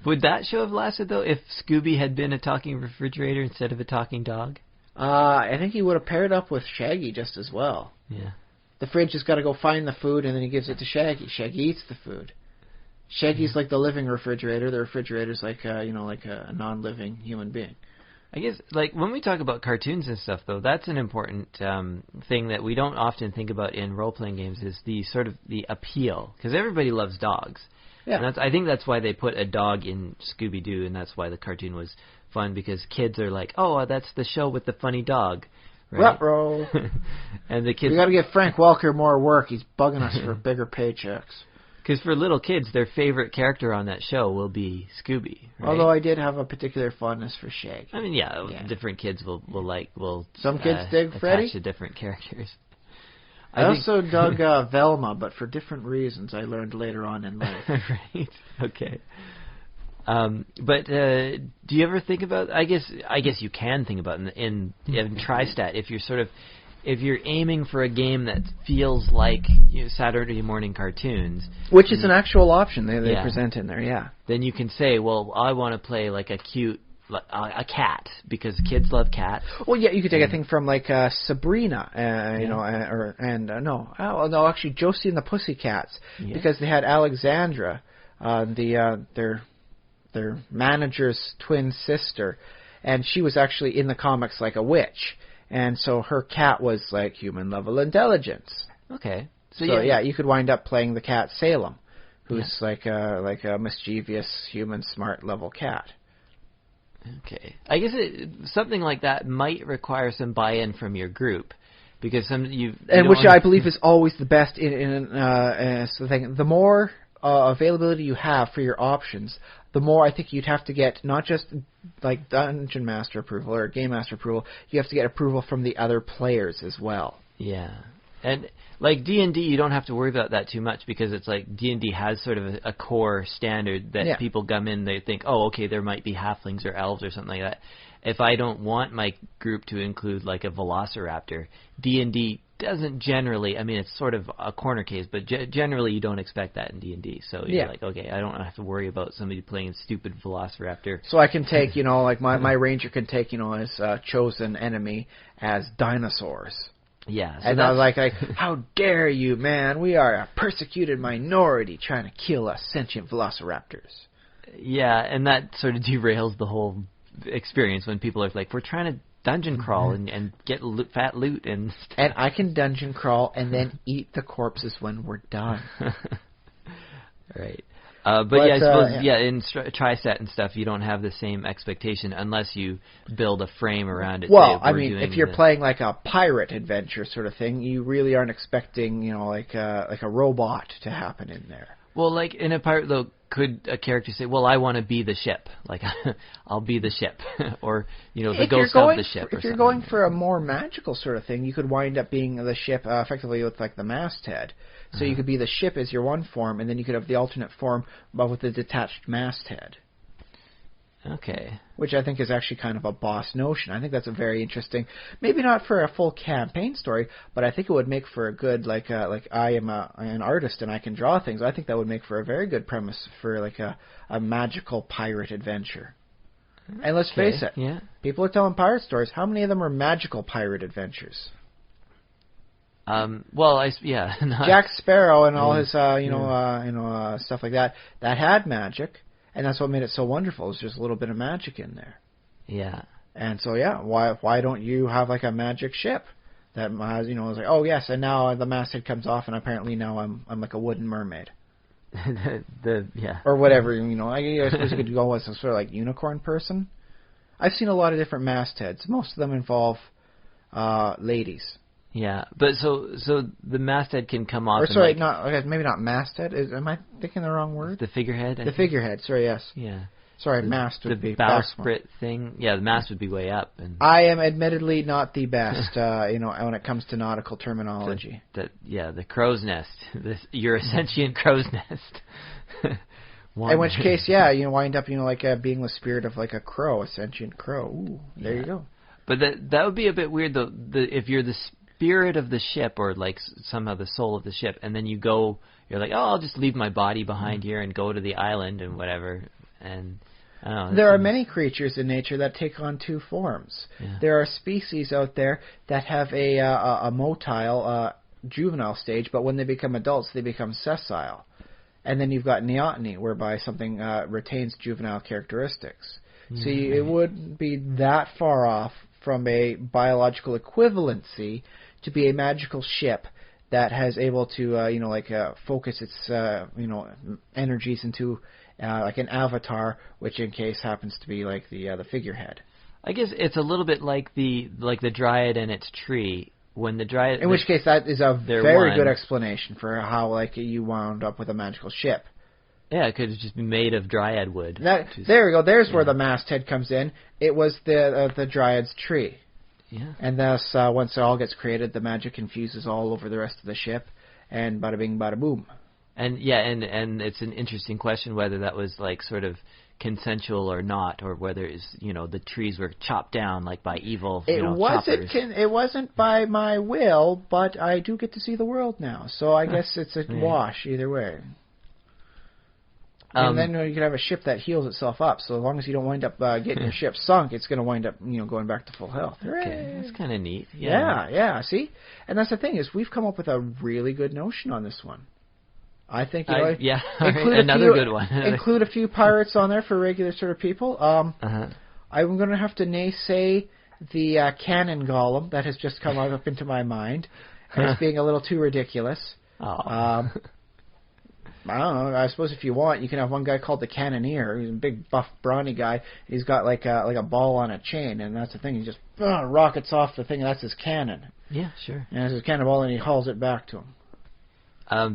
Would that show have lasted, though, if Scooby had been a talking refrigerator instead of a talking dog? I think he would have paired up with Shaggy just as well. Yeah. The fridge has got to go find the food, and then he gives it to Shaggy. Shaggy eats the food. Shaggy's like the living refrigerator. The refrigerator's like a non-living human being. I guess, when we talk about cartoons and stuff, though, that's an important thing that we don't often think about in role-playing games is the sort of the appeal. Because everybody loves dogs. Yeah. And I think that's why they put a dog in Scooby-Doo, and that's why the cartoon was fun, because kids are that's the show with the funny dog. Right? Ruh-roh. And the kids... We got to give Frank Welker more work. He's bugging us for bigger paychecks. Because for little kids, their favorite character on that show will be Scooby. Right? Although I did have a particular fondness for Shaggy. I mean, different kids will some kids dig Freddy to different characters. I also dug Velma, but for different reasons I learned later on in life. Right. Okay. But do you ever think about? I guess you can think about in TriStat if you're sort of if you're aiming for a game that feels like Saturday morning cartoons, which is an actual option they Yeah. present in there, yeah. then you can say, well, I want to play like a cute a cat because kids love cats. Well, yeah, you could take a thing from like Sabrina, actually Josie and the Pussycats, because they had Alexandra, their manager's twin sister, and she was actually in the comics like a witch, and so her cat was like human level intelligence. Okay. So yeah, you could wind up playing the cat Salem, who's like a mischievous human smart level cat. Okay. I guess something like that might require some buy-in from your group, because which I believe is always the best in so thing. The more availability you have for your options, the more I think you'd have to get not just like Dungeon Master approval or Game Master approval, you have to get approval from the other players as well. Yeah. And like D&D, you don't have to worry about that too much, because it's like D&D has sort of a core standard that people come in, they think, oh, okay, there might be halflings or elves or something like that. If I don't want my group to include like a velociraptor, D&D doesn't generally, I mean, it's sort of a corner case, but generally you don't expect that in D&D. So you're like, okay, I don't have to worry about somebody playing a stupid velociraptor. So I can take, like my ranger can take, his chosen enemy as dinosaurs. Yeah. So and I was like, how dare you, man? We are a persecuted minority trying to kill us sentient velociraptors. Yeah, and that sort of derails the whole experience when people are like, we're trying to dungeon crawl and get fat loot and stuff. And I can dungeon crawl and then eat the corpses when we're done. Right. But yeah, I suppose in tri-set and stuff, you don't have the same expectation unless you build a frame around it. Well, I mean, if you're playing like a pirate adventure sort of thing, you really aren't expecting, like a robot to happen in there. Well, like in a pirate, though, could a character say, "Well, I want to be the ship. Like, I'll be the ship," or the ghost of the ship. If you're going for a more magical sort of thing, you could wind up being the ship, effectively with like the masthead. So you could be the ship as your one form, and then you could have the alternate form, but with the detached masthead. Okay. Which I think is actually kind of a boss notion. I think that's a very interesting, maybe not for a full campaign story, but I think it would make for a good, like I am an artist and I can draw things. I think that would make for a very good premise for like a magical pirate adventure. And let's face it, people are telling pirate stories. How many of them are magical pirate adventures? Jack Sparrow and all his, stuff like that had magic, and that's what made it so wonderful. It's just a little bit of magic in there. Yeah. And so, why don't you have like a magic ship that has, is like, oh yes, and now the masthead comes off, and apparently now I'm like a wooden mermaid. Or whatever, I suppose you could go as a sort of like unicorn person. I've seen a lot of different mastheads. Most of them involve ladies. Yeah, but so the masthead can come off. Or sorry, maybe not masthead. Am I thinking the wrong word? The figurehead. The figurehead. Sorry, yes. Yeah. Sorry, mast would be the bowsprit thing. Yeah, the mast would be way up. And I am admittedly not the best, when it comes to nautical terminology. The crow's nest. You're a sentient crow's nest. In which case, you wind up, being the spirit of like a crow, a sentient crow. Ooh, there you go. But that would be a bit weird though. If you're the spirit of the ship, or like somehow the soul of the ship, and then you're like, oh, I'll just leave my body behind here and go to the island and whatever. And I don't know. There are many creatures in nature that take on two forms. Yeah. There are species out there that have a motile juvenile stage, but when they become adults, they become sessile. And then you've got neoteny, whereby something retains juvenile characteristics. So it wouldn't be that far off from a biological equivalency to be a magical ship that has able to, focus its, energies into like an avatar, which in case happens to be like the figurehead. I guess it's a little bit like the dryad and its tree. When the dryad, in which case that is a very good explanation for how you wound up with a magical ship. Yeah, it could just be made of dryad wood. There we go. There's where the masthead comes in. It was the dryad's tree. Yeah. And thus, once it all gets created, the magic infuses all over the rest of the ship, and bada bing, bada boom. And and it's an interesting question whether that was like sort of consensual or not, or whether it's, the trees were chopped down like by evil It wasn't. choppers. It wasn't by my will, but I do get to see the world now. So I guess it's a wash either way. And then you can have a ship that heals itself up. So as long as you don't wind up getting your ship sunk, it's going to wind up, going back to full health. Okay, that's kind of neat. Yeah. See, and that's the thing is we've come up with a really good notion on this one. I think another good one. Include a few pirates on there for regular sort of people. I'm going to have to naysay the cannon golem that has just come up into my mind as being a little too ridiculous. I don't know. I suppose if you want, you can have one guy called the Cannoneer. He's a big, buff, brawny guy. He's got like a ball on a chain, and that's the thing. He just rockets off the thing, and that's his cannon. Yeah, sure. And it's his cannonball, and he hauls it back to him.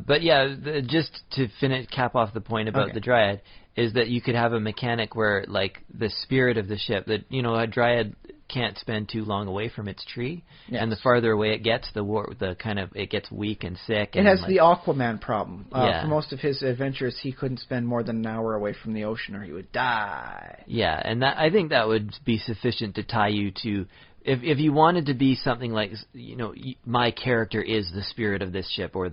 But yeah, just to cap off the point about the Dryad, is that you could have a mechanic where, like, the spirit of the ship, that, a Dryad can't spend too long away from its tree, and the farther away it gets, it gets weak and sick. It has the Aquaman problem. For most of his adventures, he couldn't spend more than an hour away from the ocean, or he would die. Yeah, and I think that would be sufficient to tie you to. If you wanted to be something like, my character is the spirit of this ship, or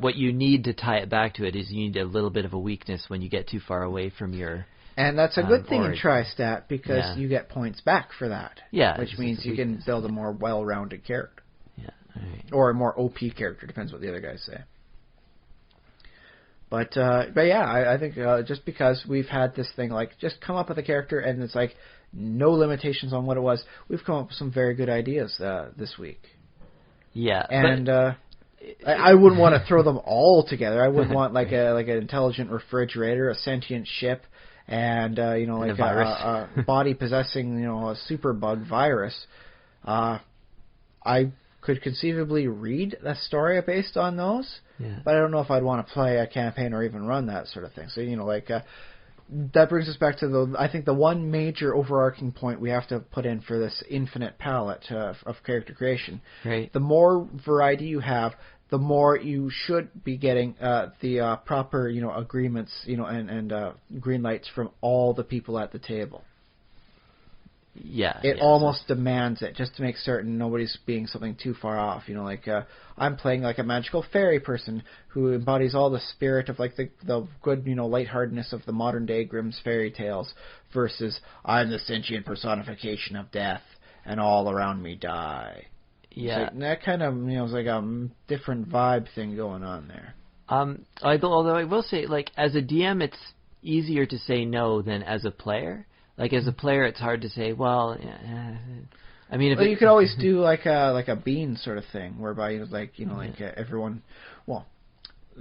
what you need to tie it back to it is you need a little bit of a weakness when you get too far away from your. And that's a good thing in Tri-Stat, because Yeah. you get points back for that. Yeah, Which means you can build a more well-rounded character. Yeah. All right. Or a more OP character, depends what the other guys say. But yeah, I think just because we've had this thing, like, just come up with a character and it's like no limitations on what it was, we've come up with some very good ideas this week. Yeah. And I wouldn't want to throw them all together. I wouldn't want like an intelligent refrigerator, a sentient ship, and like a body possessing a superbug virus. I could conceivably read a story based on those, but I don't know if I'd want to play a campaign or even run that sort of thing. So that brings us back to I think the one major overarching point we have to put in for this infinite palette of character creation. Right. The more variety you have, the more you should be getting the proper agreements and green lights from all the people at the table. Yeah. It almost demands it, just to make certain nobody's being something too far off. I'm playing like a magical fairy person who embodies all the spirit of like the good, lightheartedness of the modern day Grimm's fairy tales, versus I'm the sentient personification of death and all around me die. Yeah. So that kind of is like a different vibe thing going on there. Although I will say, like, as a DM, it's easier to say no than as a player. Like, as a player, it's hard to say, well, I mean, you could always do like a bean sort of thing, whereby everyone,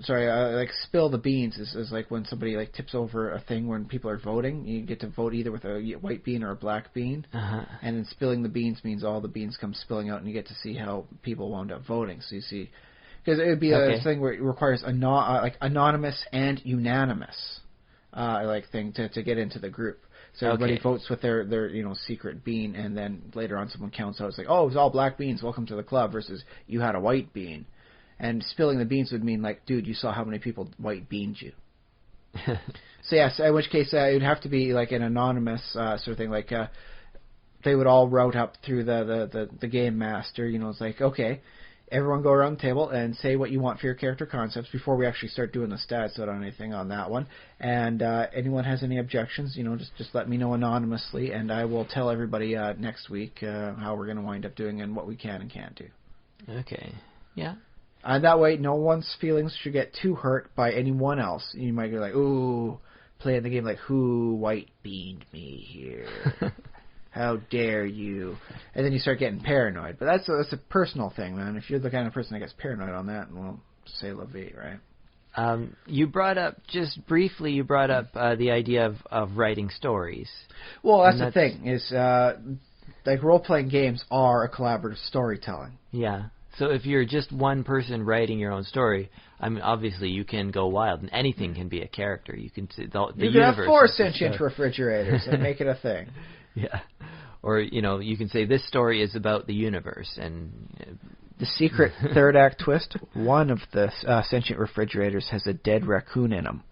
like spill the beans is like when somebody like tips over a thing when people are voting. You get to vote either with a white bean or a black bean, and then spilling the beans means all the beans come spilling out, and you get to see how people wound up voting. So you see, because it would be a thing where it requires anonymous and unanimous thing to get into the group. So everybody votes with their secret bean, and then later on someone counts out. It's like, oh, it was all black beans. Welcome to the club. Versus you had a white bean, and spilling the beans would mean like, dude, you saw how many people white beaned you. So yes, in which case it would have to be like an anonymous sort of thing. Like they would all route up through the game master. It's like, okay, everyone go around the table and say what you want for your character concepts before we actually start doing the stats out on anything on that one. And anyone has any objections, just let me know anonymously, and I will tell everybody next week how we're going to wind up doing and what we can and can't do. Okay. Yeah. And that way, no one's feelings should get too hurt by anyone else. You might go like, ooh, playing the game like, who white beaned me here? How dare you? And then you start getting paranoid. But that's a personal thing, man. If you're the kind of person that gets paranoid on that, well, say la vie, right? You brought up, just briefly, the idea of writing stories. Well, that's the thing, is like role-playing games are a collaborative storytelling. Yeah. So if you're just one person writing your own story, I mean, obviously you can go wild, and anything can be a character. You can see the you universe. Can have 4 sentient refrigerators and make it a thing. Yeah. Or, you can say this story is about the universe, and the secret third act twist, one of the sentient refrigerators has a dead raccoon in him.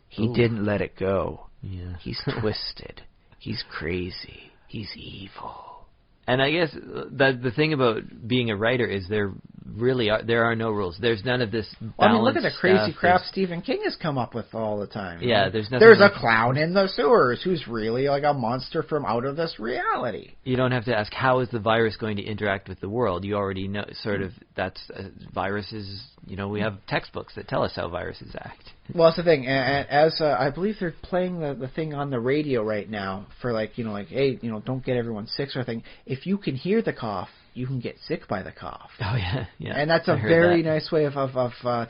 He didn't let it go. Yeah. He's twisted. He's crazy. He's evil. And I guess the thing about being a writer is there are no rules. There's none of this balance. Well, I mean, look at the crazy stuff. crap Stephen King has come up with all the time. Yeah, there's nothing. There's a clown in the sewers who's really like a monster from out of this reality. You don't have to ask how is the virus going to interact with the world. You already know sort of that's viruses. We have textbooks that tell us how viruses act. Well, that's the thing. And as I believe they're playing the thing on the radio right now for hey, don't get everyone sick sort of thing. If you can hear the cough, you can get sick by the cough. Oh yeah, yeah. And that's a very nice way of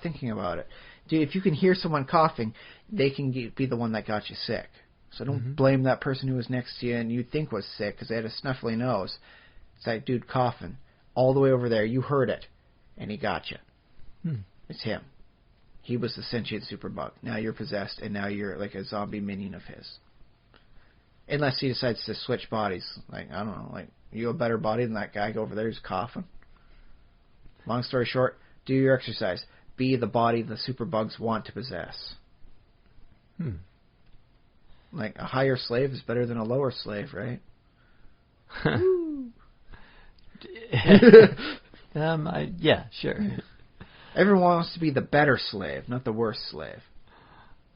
thinking about it. Dude, if you can hear someone coughing, they can be the one that got you sick. So don't blame that person who was next to you and you think was sick because they had a snuffly nose. It's like, dude, coughing all the way over there. You heard it, and he got you. It's him. He was the sentient superbug. Now you're possessed, and now you're like a zombie minion of his. Unless he decides to switch bodies. Like, I don't know, like, you have a better body than that guy over there who's coughing. Long story short, do your exercise. Be the body the superbugs want to possess. Like, a higher slave is better than a lower slave, right? Yeah, sure. Everyone wants to be the better slave, not the worse slave.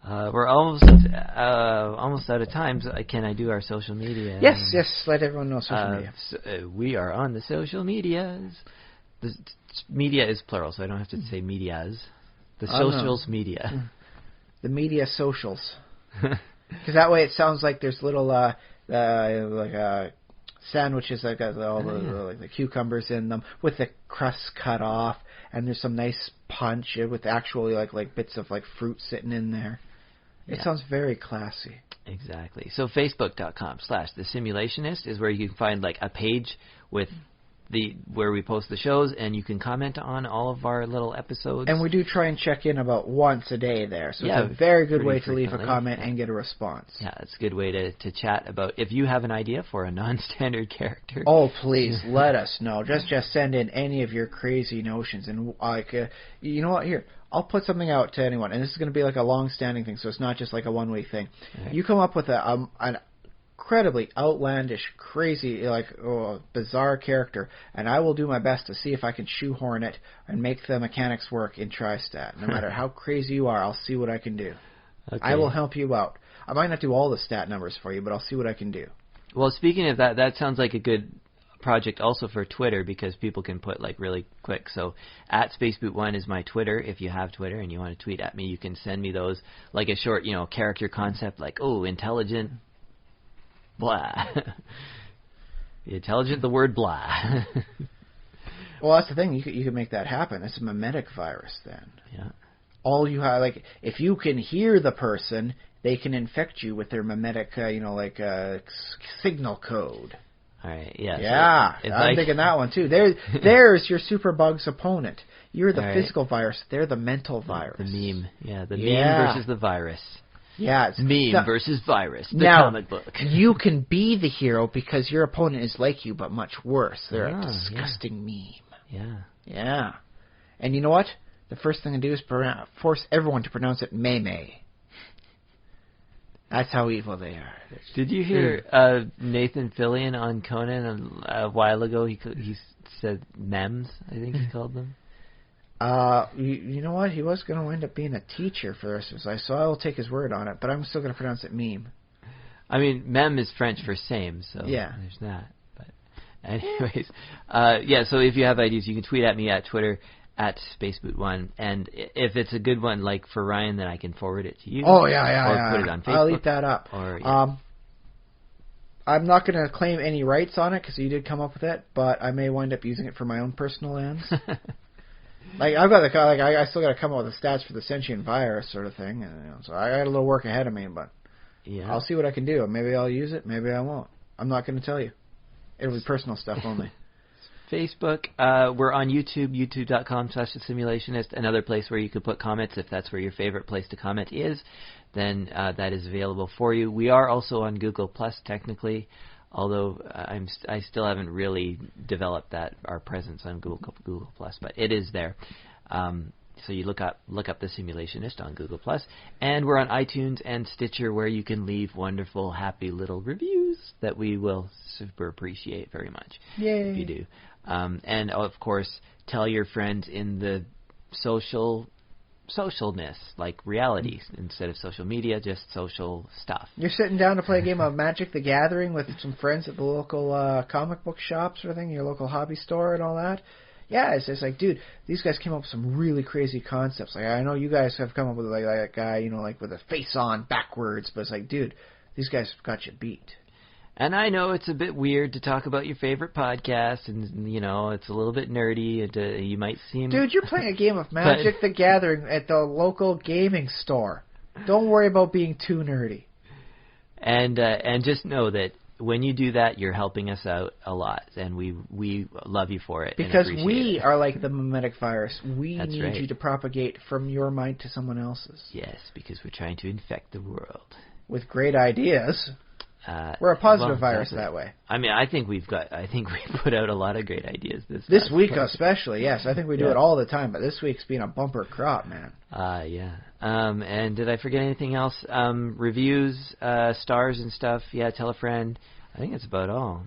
We're almost out of time. So can I do our social media? Yes. Let everyone know social media. So, we are on the social medias. The media is plural, so I don't have to say medias. The socials media. The media socials. Because that way it sounds like there's little sandwiches that got all the cucumbers in them with the crust cut off, and there's some nice punch with actually like bits of like fruit sitting in there. It sounds very classy. Exactly. So Facebook.com/The Simulationist is where you can find like a page with where we post the shows, and you can comment on all of our little episodes. And we do try and check in about once a day there, so it's a very good way to leave a comment and get a response. Yeah, it's a good way to chat about if you have an idea for a non-standard character. Oh, please, let us know. Just send in any of your crazy notions, and you know what, here, I'll put something out to anyone, and this is going to be like a long-standing thing, so it's not just like a one-week thing. Okay. You come up with an incredibly outlandish, crazy, bizarre character, and I will do my best to see if I can shoehorn it and make the mechanics work in TriStat. No matter how crazy you are, I'll see what I can do. Okay. I will help you out. I might not do all the stat numbers for you, but I'll see what I can do. Well, speaking of that sounds like a good project also for Twitter, because people can put like really quick. So @SpaceBoot1 is my Twitter. If you have Twitter and you want to tweet at me, you can send me those, like a short, character concept, like, intelligent blah. Intelligent, the word blah. Well, that's the thing. You could make that happen. It's a mimetic virus then. Yeah. All you have, like, if you can hear the person, they can infect you with their mimetic, signal code. All right. Yeah. Yeah. So I'm thinking that one too. There's your superbug's opponent. You're the physical virus. They're the mental virus. The meme. Yeah. The meme versus the virus. Yeah, meme versus virus, the comic book. You can be the hero because your opponent is like you, but much worse. They're a disgusting meme. Yeah. And you know what? The first thing to do is force everyone to pronounce it May. That's how evil they are. Did you hear Nathan Fillion on Conan a while ago? He said memes, I think he called them. You know what? He was going to end up being a teacher for the rest of his life, so I will take his word on it, but I'm still going to pronounce it meme. I mean, meme is French for same, so there's that. But anyways, so if you have ideas, you can tweet at me at Twitter, @SpaceBoot1, and if it's a good one, like for Ryan, then I can forward it to you. Oh, yeah. Put it on Facebook. I'll eat that up. I'm not going to claim any rights on it, because you did come up with it, but I may wind up using it for my own personal ends. Like, I've got I still got to come up with the stats for the sentient virus sort of thing, and, so I got a little work ahead of me, but I'll see what I can do. Maybe I'll use it, maybe I won't. I'm not going to tell you. It'll be personal stuff only. Facebook, we're on YouTube, youtube.com/thesimulationist, another place where you could put comments. If that's where your favorite place to comment is, then that is available for you. We are also on Google Plus, technically, although I still haven't really developed our presence on Google Plus, but it is there. So you look up the Simulationist on Google+, and we're on iTunes and Stitcher, where you can leave wonderful, happy little reviews that we will super appreciate very much. Yay. If you do. And of course, tell your friends in the socialness, like reality, instead of social media, just social stuff. You're sitting down to play a game of Magic the Gathering with some friends at the local comic book shop sort of thing, your local hobby store and all that. Yeah, it's just like, dude, these guys came up with some really crazy concepts. Like, I know you guys have come up with like that guy, you know, like with a face on backwards, but it's like, dude, these guys got you beat. And I know it's a bit weird to talk about your favorite podcast, and, you know, it's a little bit nerdy, and you might seem... Dude, you're playing a game of Magic the Gathering at the local gaming store. Don't worry about being too nerdy. And just know that when you do that, you're helping us out a lot, and we love you for it. Because and we it. are like the mimetic virus. We That's need right. you to propagate from your mind to someone else's. Yes, because we're trying to infect the world. With great ideas. We're a positive virus exactly. that way. I mean, I think we put out a lot of great ideas this week especially, yes. I think we do it all the time, but this week's been a bumper crop, man. Yeah. And did I forget anything else? Reviews, stars and stuff. Yeah, tell a friend. I think that's about all.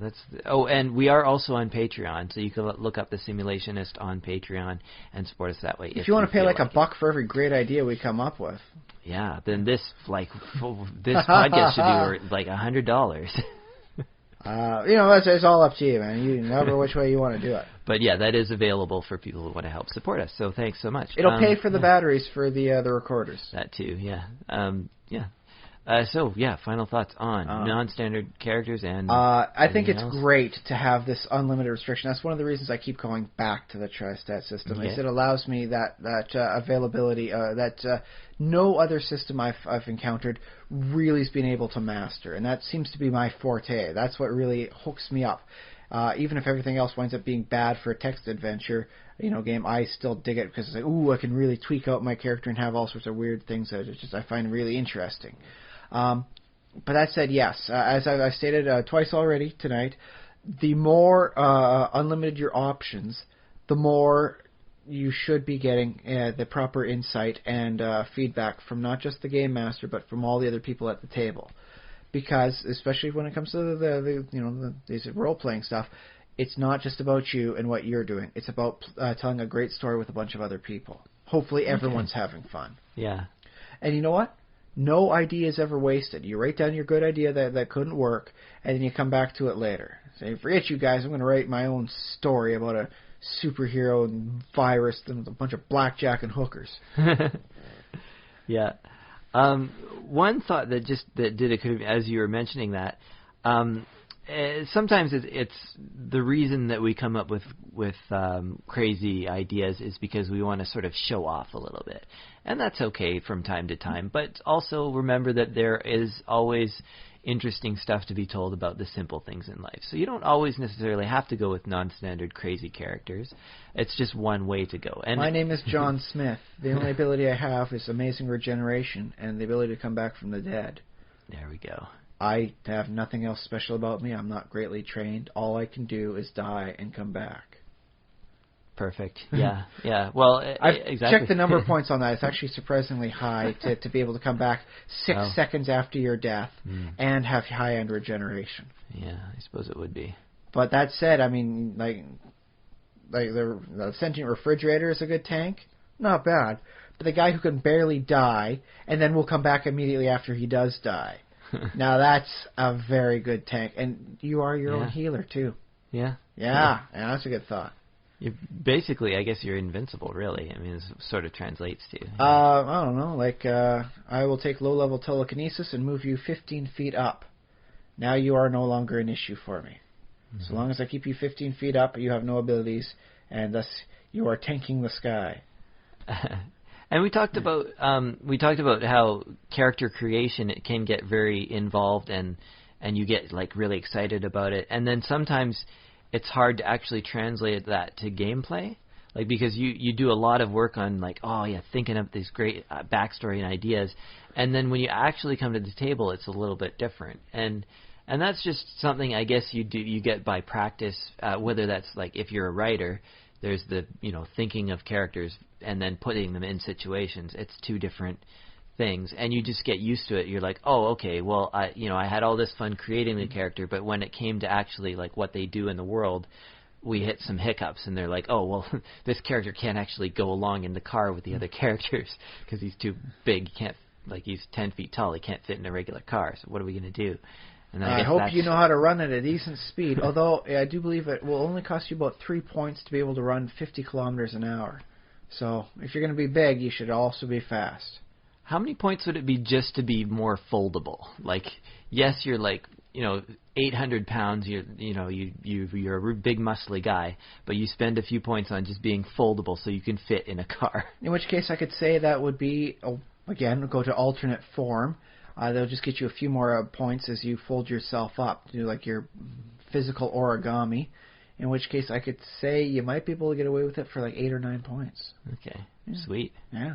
And we are also on Patreon, so you can look up the Simulationist on Patreon and support us that way. If you want to pay like $1 for every great idea we come up with. Yeah, then this podcast should be like $100. You know, it's all up to you, man. You never which way you want to do it. But yeah, that is available for people who want to help support us. So thanks so much. It'll pay for the batteries for the recorders. That too, yeah. Final thoughts on non-standard characters and... I think it's else? great to have this unlimited restriction. That's one of the reasons I keep going back to the Tri-Stat system. Yeah. Is it allows me that availability that no other system I've encountered really has been able to master, and that seems to be my forte. That's what really hooks me up. Even if everything else winds up being bad for a text adventure, game, I still dig it because it's like, ooh, I can really tweak out my character and have all sorts of weird things that I find really interesting. But that said, yes, as I've stated twice already tonight, the more unlimited your options, the more you should be getting the proper insight and feedback from not just the game master, but from all the other people at the table. Because, especially when it comes to these role-playing stuff, it's not just about you and what you're doing. It's about telling a great story with a bunch of other people. Hopefully everyone's having fun. Yeah. And you know what? No idea is ever wasted. You write down your good idea that couldn't work, and then you come back to it later. Say, forget you guys, I'm going to write my own story about a superhero and virus and a bunch of blackjack and hookers. Yeah. One thought that did occur to me as you were mentioning that, sometimes it's the reason that we come up with crazy ideas is because we want to sort of show off a little bit. And that's okay from time to time, but also remember that there is always interesting stuff to be told about the simple things in life. So you don't always necessarily have to go with non-standard crazy characters. It's just one way to go. And my name is John Smith. The only ability I have is amazing regeneration and the ability to come back from the dead. There we go. I have nothing else special about me. I'm not greatly trained. All I can do is die and come back. Perfect. Yeah, yeah. Well, I've exactly. checked the number of points on that. It's actually surprisingly high to be able to come back 6 seconds after your death and have high-end regeneration. Yeah, I suppose it would be. But that said, I mean, like the sentient refrigerator is a good tank. Not bad. But the guy who can barely die and then will come back immediately after he does die. Now that's a very good tank. And you are your own healer, too. Yeah. Yeah, that's a good thought. Basically, I guess you're invincible, really. I mean, it sort of translates to. I don't know. Like, I will take low-level telekinesis and move you 15 feet up. Now you are no longer an issue for me. Mm-hmm. So long as I keep you 15 feet up, you have no abilities, and thus you are tanking the sky. And we talked about how character creation, it can get very involved, and you get like really excited about it, and then sometimes it's hard to actually translate that to gameplay, like because you do a lot of work on like thinking up these great backstory and ideas, and then when you actually come to the table, it's a little bit different, and that's just something I guess you get by practice. Whether that's like if you're a writer, there's the thinking of characters and then putting them in situations. It's two different things, and you just get used to it. You're like, oh, okay, well, I had all this fun creating the character, but when it came to actually like what they do in the world, we hit some hiccups, and they're like, oh, well, this character can't actually go along in the car with the other characters because he's too big. He can't, like, he's 10 feet tall. He can't fit in a regular car. So what are we going to do? And I hope you know how to run at a decent speed. Although I do believe it will only cost you about 3 points to be able to run 50 kilometers an hour. So if you're going to be big, you should also be fast. How many points would it be just to be more foldable? Like, yes, you're like, 800 pounds. You're a big muscly guy, but you spend a few points on just being foldable so you can fit in a car. In which case, I could say that would be again go to alternate form. They'll just get you a few more points as you fold yourself up, do like your physical origami. In which case, I could say you might be able to get away with it for like 8 or 9 points. Okay, sweet. Yeah.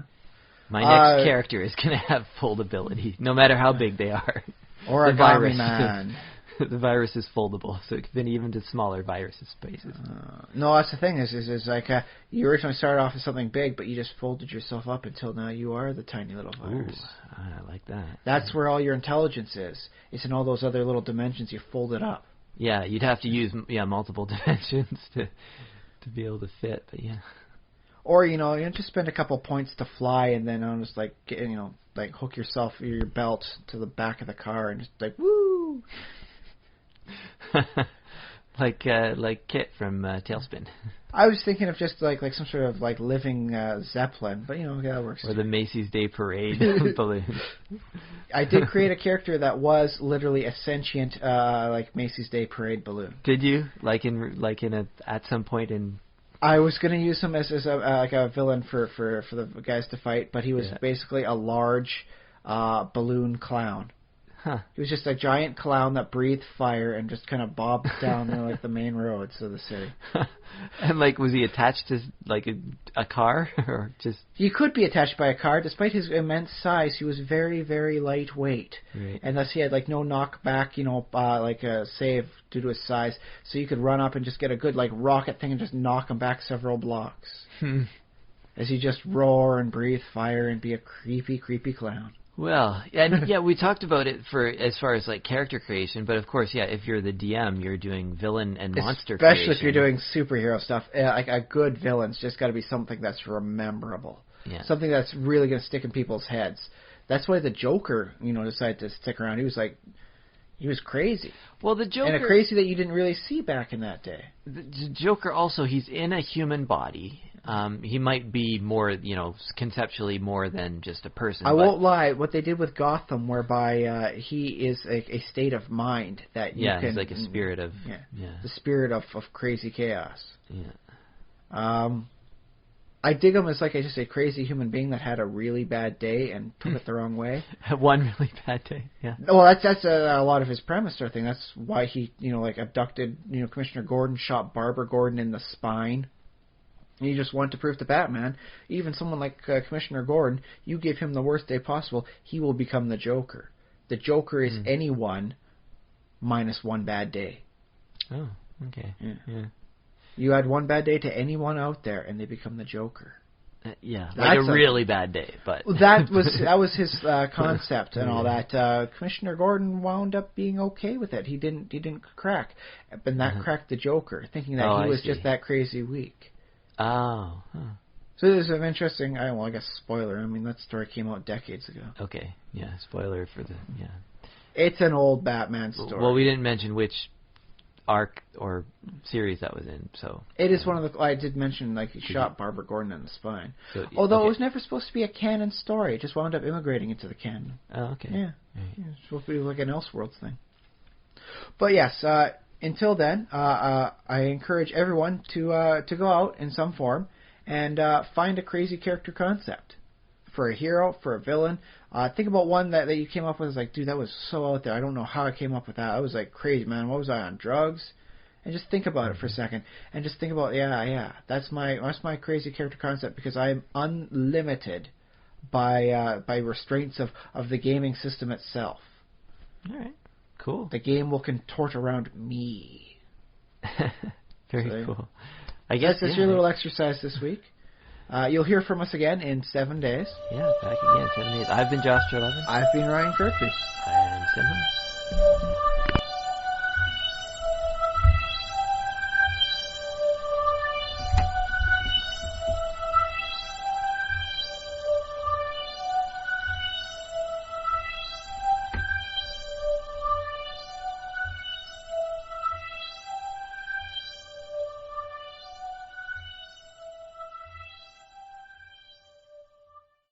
My next character is going to have foldability, no matter how big they are. Origami man. The virus is foldable, so it can fit even to smaller viruses spaces. No, that's the thing. Is like you originally started off as something big, but you just folded yourself up until now you are the tiny little virus. Ooh, I like that. That's where all your intelligence is. It's in all those other little dimensions you folded up. Yeah, you'd have to use multiple dimensions to be able to fit, but yeah. Or you just spend a couple points to fly, and then just like like hook yourself your belt to the back of the car and just like woo. like Kit from Tailspin. I was thinking of just like some sort of like living Zeppelin, but that works. Or the Macy's Day Parade balloon. I did create a character that was literally a sentient like Macy's Day Parade balloon. Did you? At some point in. I was going to use him as a villain for the guys to fight, but he was basically a large balloon clown. Huh. He was just a giant clown that breathed fire and just kind of bobbed down like the main roads of the city. And was he attached to a car or just? He could be attached by a car. Despite his immense size, he was very, very lightweight, right. And thus he had no knockback, a save due to his size. So you could run up and just get a good rocket thing and just knock him back several blocks. As he just roar and breathe fire and be a creepy, creepy clown. Well, and we talked about it for as far as character creation, but of course, if you're the DM, you're doing villain and monster creation. Especially if you're doing superhero stuff. A good villain's just got to be something that's rememberable. Yeah. Something that's really going to stick in people's heads. That's why the Joker, decided to stick around. He was crazy. Well, the Joker... And a crazy that you didn't really see back in that day. The Joker also, he's in a human body. He might be more, conceptually more than just a person. I won't lie. What they did with Gotham, whereby he is a state of mind that you can... Yeah, he's like a spirit of... Yeah. The spirit of crazy chaos. Yeah. I dig him as just a crazy human being that had a really bad day and took it the wrong way. One really bad day, yeah. Well, that's a lot of his premise, I think. That's why he, abducted, Commissioner Gordon, shot Barbara Gordon in the spine. And he just wanted to prove to Batman, even someone like Commissioner Gordon, you give him the worst day possible, he will become the Joker. The Joker is anyone minus one bad day. Oh, okay. Yeah. You add one bad day to anyone out there, and they become the Joker. Yeah, a really bad day, but that was his concept and all that. Commissioner Gordon wound up being okay with it. He didn't crack, and that cracked the Joker, thinking that he was just that crazy weak. Oh. Huh. So there's an interesting. I guess spoiler. I mean, that story came out decades ago. Okay. Yeah. Spoiler for the. Yeah. It's an old Batman story. Well, we didn't mention which arc or series that was in, so it is one of the. I did mention he shot Barbara Gordon in the spine, although it was never supposed to be a canon story. It just wound up immigrating into the canon. Oh, okay. Yeah, it's supposed to be like an Elseworlds thing. But yes, until then, I encourage everyone to go out in some form and find a crazy character concept for a hero, for a villain. Think about one that you came up with. Dude, that was so out there. I don't know how I came up with that. I was crazy, man. What was I on, drugs? And just think about it for a second. And just think about, that's my crazy character concept, because I'm unlimited by restraints of the gaming system itself. All right. Cool. The game will contort around me. Very cool. I guess that's your little exercise this week. You'll hear from us again in 7 days. Yeah, back again, 7 days. I've been Josh 11. I've been Ryan Kirkby. And Simon.